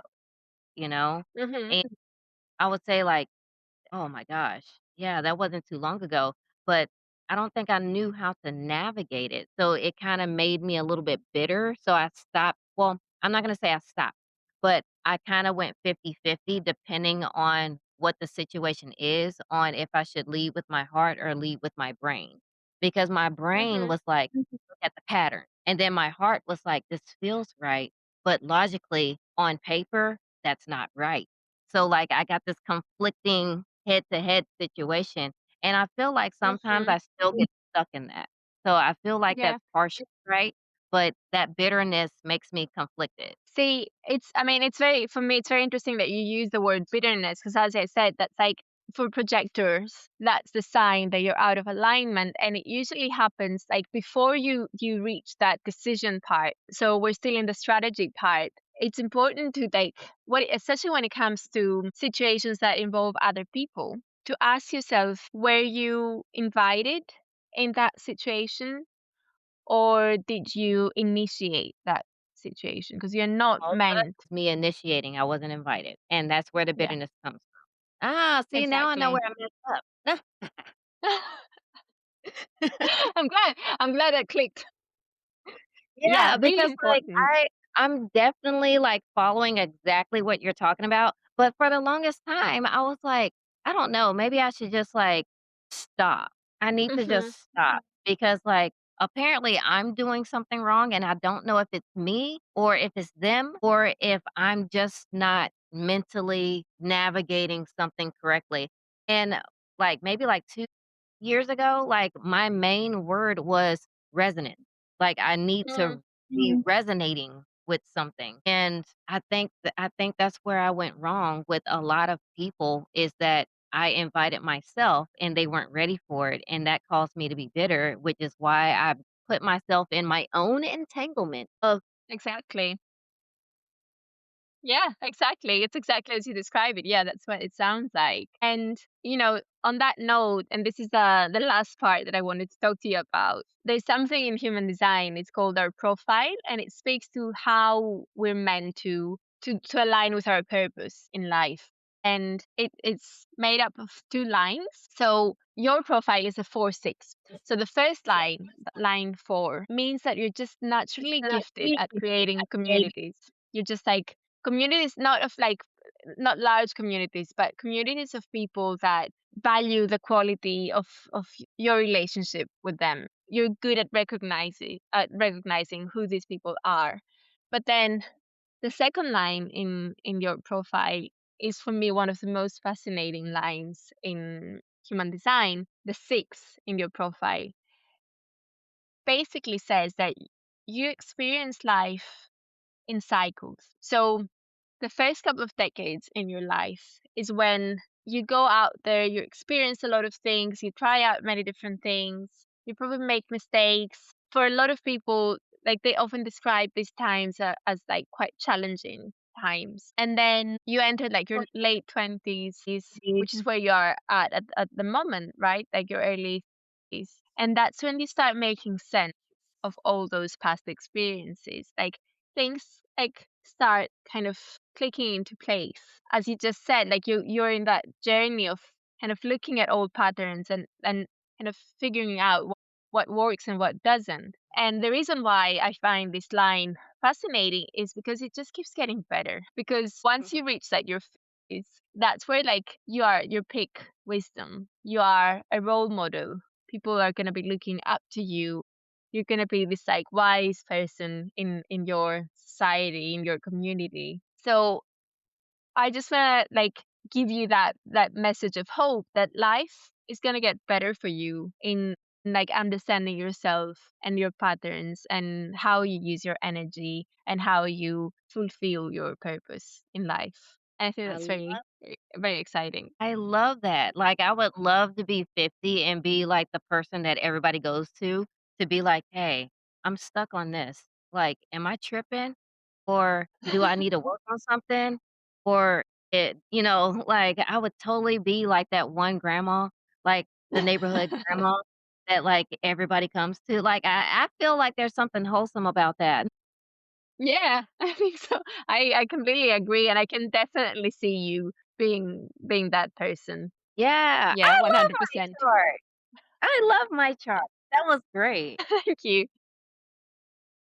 you know? Mhm. And I would say, like, oh my gosh. Yeah, that wasn't too long ago, but I don't think I knew how to navigate it. So it kind of made me a little bit bitter. So I stopped. Well, I'm not going to say I stopped, but I kind of went 50-50 depending on what the situation is, on if I should lead with my heart or lead with my brain. Because my brain Mhm. was like, look at the pattern. And then my heart was like, this feels right. But logically, on paper, that's not right. So, like, I got this conflicting head-to-head situation, and I feel like sometimes Mhm. I still get stuck in that. So, I feel like Yeah. that's partially right, but that bitterness makes me conflicted. See, I mean, it's very, for me, it's very interesting that you use the word bitterness because, as I said, that's like for projectors, that's the sign that you're out of alignment. And it usually happens like before you reach that decision part. So we're still in the strategy part. It's important to like especially when it comes to situations that involve other people, to ask yourself, were you invited in that situation or did you initiate that situation? Because you're not Also, meant. it's me initiating, I wasn't invited, and that's where the Yeah, bitterness comes from. Ah, see, now I know exactly. where I messed up. I'm glad that clicked. Yeah, Yeah, really because, like, important. I'm definitely, like, following exactly what you're talking about, but for the longest time, I was like, "I don't know, maybe I should just, like, stop. I need to Mhm. just stop," because, like, apparently I'm doing something wrong, and I don't know if it's me or if it's them or if I'm just not mentally navigating something correctly, and, like, maybe, like, 2 years ago, like, my main word was resonance. Like, I need Mm, to be resonating with something, and I think that's where I went wrong with a lot of people is that I invited myself and they weren't ready for it, and that caused me to be bitter, which is why I put myself in my own entanglement of exactly. Yeah, exactly. It's exactly as you describe it. Yeah, that's what it sounds like. And, on that note, and this is the last part that I wanted to talk to you about, there's something in human design. It's called our profile, and it speaks to how we're meant to align with our purpose in life. And it's made up of two lines. So your profile is a 4-6. So the first line, line 4, means that you're just naturally gifted at creating communities. You're just like communities, not of like, not large communities, but communities of people that value the quality of your relationship with them. You're good at recognizing who these people are. But then the second line in your profile is for me one of the most fascinating lines in human design. The 6 in your profile basically says that you experience life in cycles. So the first couple of decades in your life is when you go out there, you experience a lot of things, you try out many different things, you probably make mistakes. For a lot of people, like they often describe these times as like quite challenging times. And then you enter like your late 20s, which is where you are at the moment, right? Like your early 30s. And that's when you start making sense of all those past experiences. Like things like start kind of clicking into place. As you just said, like you're in that journey of kind of looking at old patterns and kind of figuring out what works and what doesn't. And the reason why I find this line fascinating is because it just keeps getting better. Because once you reach that your phase, that's where like you are your peak wisdom. You are a role model. People are gonna be looking up to you. You're gonna be this like wise person in your society, in your community. So I just wanna like give you that message of hope that life is gonna get better for you in like understanding yourself and your patterns and how you use your energy and how you fulfill your purpose in life. And I think I that's love very exciting. I love that. Like, I would love to be 50 and be, like, the person that everybody goes to be like, "Hey, I'm stuck on this. Like, am I tripping? Or do I need to work on something? Or like, I would totally be like that one grandma, like, the neighborhood grandma that, like, everybody comes to. Like, I feel like there's something wholesome about that. Yeah, I think so. I completely agree, and I can definitely see you being that person. Yeah, I Yeah, love my 100%. chart. I love my chart. That was great. Thank you.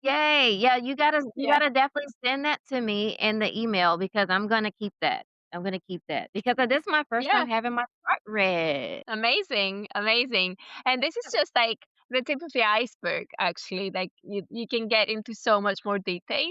Yay. Yeah, you Yeah. gotta definitely send that to me in the email because I'm gonna keep that. I'm gonna keep that because this is my first Yeah. time having my chart read. Amazing, amazing. And this is just like the tip of the iceberg, actually. Like you can get into so much more detail.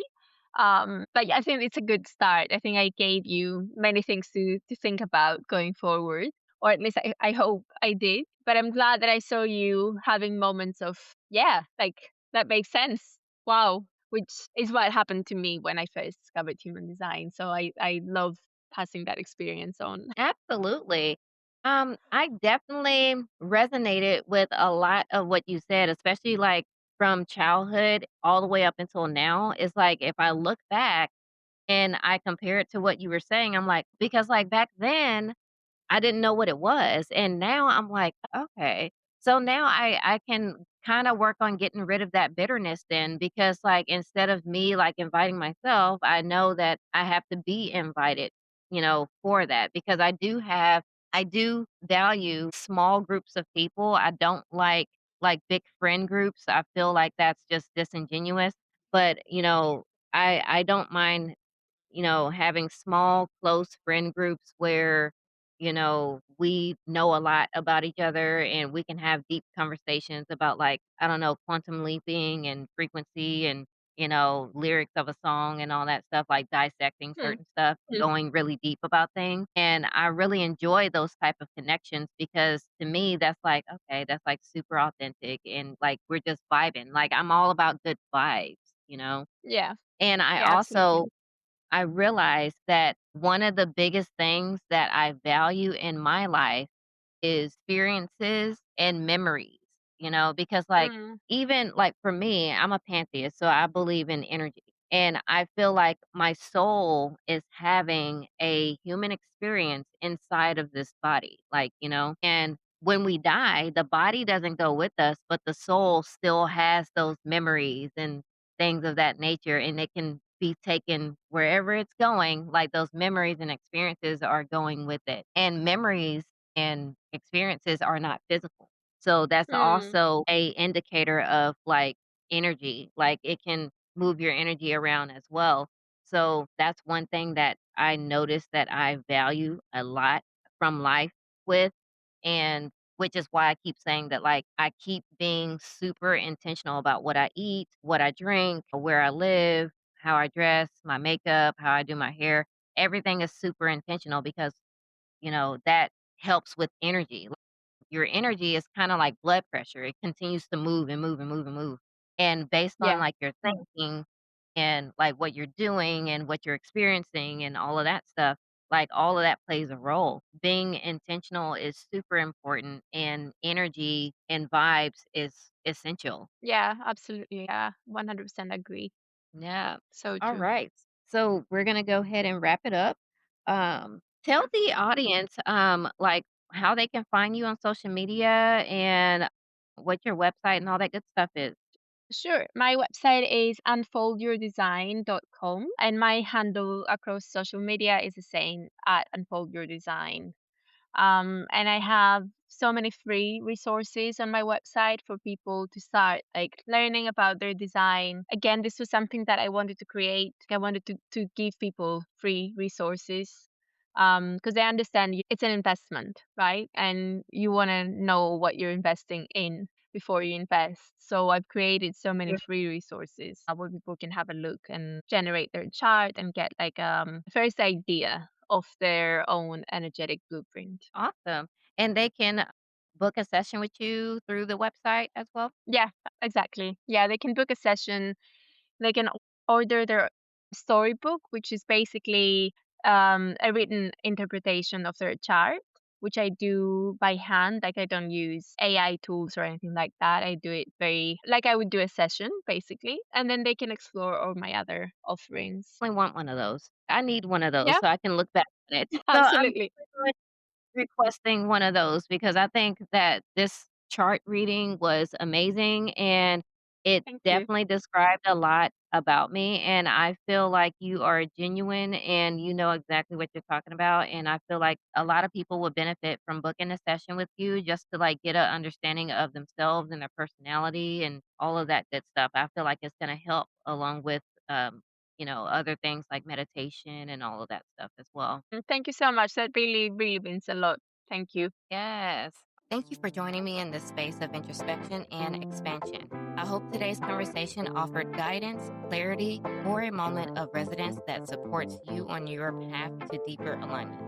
But yeah, I think it's a good start. I think I gave you many things to think about going forward, or at least I hope I did. But I'm glad that I saw you having moments of, yeah, like that makes sense. Wow, which is what happened to me when I first discovered human design. So I love passing that experience on. Absolutely. I definitely resonated with a lot of what you said, especially like from childhood all the way up until now. It's like if I look back and I compare it to what you were saying, I'm like, because like back then I didn't know what it was, and now I'm like, "Okay." So now I can kinda work on getting rid of that bitterness then because, like, instead of me, like, inviting myself, I know that I have to be invited, for that because I do value small groups of people. I don't like, big friend groups. I feel like that's just disingenuous, but, I don't mind having small, close friend groups where, we know a lot about each other and we can have deep conversations about, like, I don't know, quantum leaping and frequency and, lyrics of a song and all that stuff, like dissecting Hmm. certain stuff, going really deep about things. And I really enjoy those type of connections because to me, that's like, okay, that's like super authentic and like we're just vibing. Like I'm all about good vibes, you know? Yeah. And Yeah, absolutely. I realized that one of the biggest things that I value in my life is experiences and memories, because like Mm, even like for me, I'm a pantheist, so I believe in energy. And I feel like my soul is having a human experience inside of this body, like, and when we die, the body doesn't go with us, but the soul still has those memories and things of that nature. And it can be taken wherever it's going, like those memories and experiences are going with it. And memories and experiences are not physical. So that's mm, also a indicator of like energy. Like it can move your energy around as well. So that's one thing that I notice that I value a lot from life with and which is why I keep saying that like I keep being super intentional about what I eat, what I drink, where I live, how I dress, my makeup, how I do my hair. Everything is super intentional because that helps with energy. Like, your energy is kinda like blood pressure. It continues to move and move and move and move. And based on, yeah, like, your thinking and, like, what you're doing and what you're experiencing and all of that stuff, like, all of that plays a role. Being intentional is super important, and energy and vibes is essential. yeah, absolutely. Yeah, 100% agree. Yeah. So All true. right. So we're gonna go ahead and wrap it up. Tell the audience, like how they can find you on social media and what your website and all that good stuff is. Sure. My website is unfoldyourdesign.com, and my handle across social media is the same at unfoldyourdesign. And I have so many free resources on my website for people to start like learning about their design. Again, this was something that I wanted to create. I wanted to give people free resources because I understand it's an investment, right? And you want to know what you're investing in before you invest. So I've created so many free resources where people can have a look and generate their chart and get like first idea of their own energetic blueprint. Awesome. And they can book a session with you through the website as well. Yeah, exactly. Yeah, they can book a session. They can order their storybook, which is basically a written interpretation of their chart, which I do by hand. Like I don't use AI tools or anything like that. I do it very like I would do a session basically, and then they can explore all my other offerings. I want one of those. I need one of those Yeah, so I can look back at it. So I'm absolutely. requesting one of those because I think that this chart reading was amazing and it Thank you. definitely described a lot about me. And I feel like you are genuine and you know exactly what you're talking about. And I feel like a lot of people would benefit from booking a session with you just to like get an understanding of themselves and their personality and all of that good stuff. I feel like it's going to help along with, other things like meditation and all of that stuff as well. Thank you so much. That really, really means a lot. Thank you. Yes. Thank you for joining me in this space of introspection and expansion. I hope today's conversation offered guidance, clarity, or a moment of resonance that supports you on your path to deeper alignment.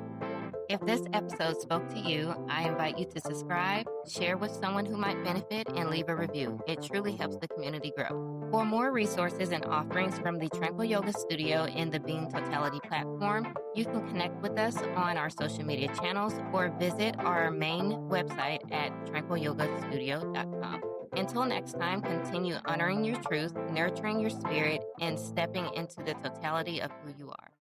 If this episode spoke to you, I invite you to subscribe, share with someone who might benefit, and leave a review. It truly helps the community grow. For more resources and offerings from the Tranquil Yoga Studio and the Being Totality platform, you can connect with us on our social media channels or visit our main website at tranquilyogastudio.com. Until next time, continue honoring your truth, nurturing your spirit, and stepping into the totality of who you are.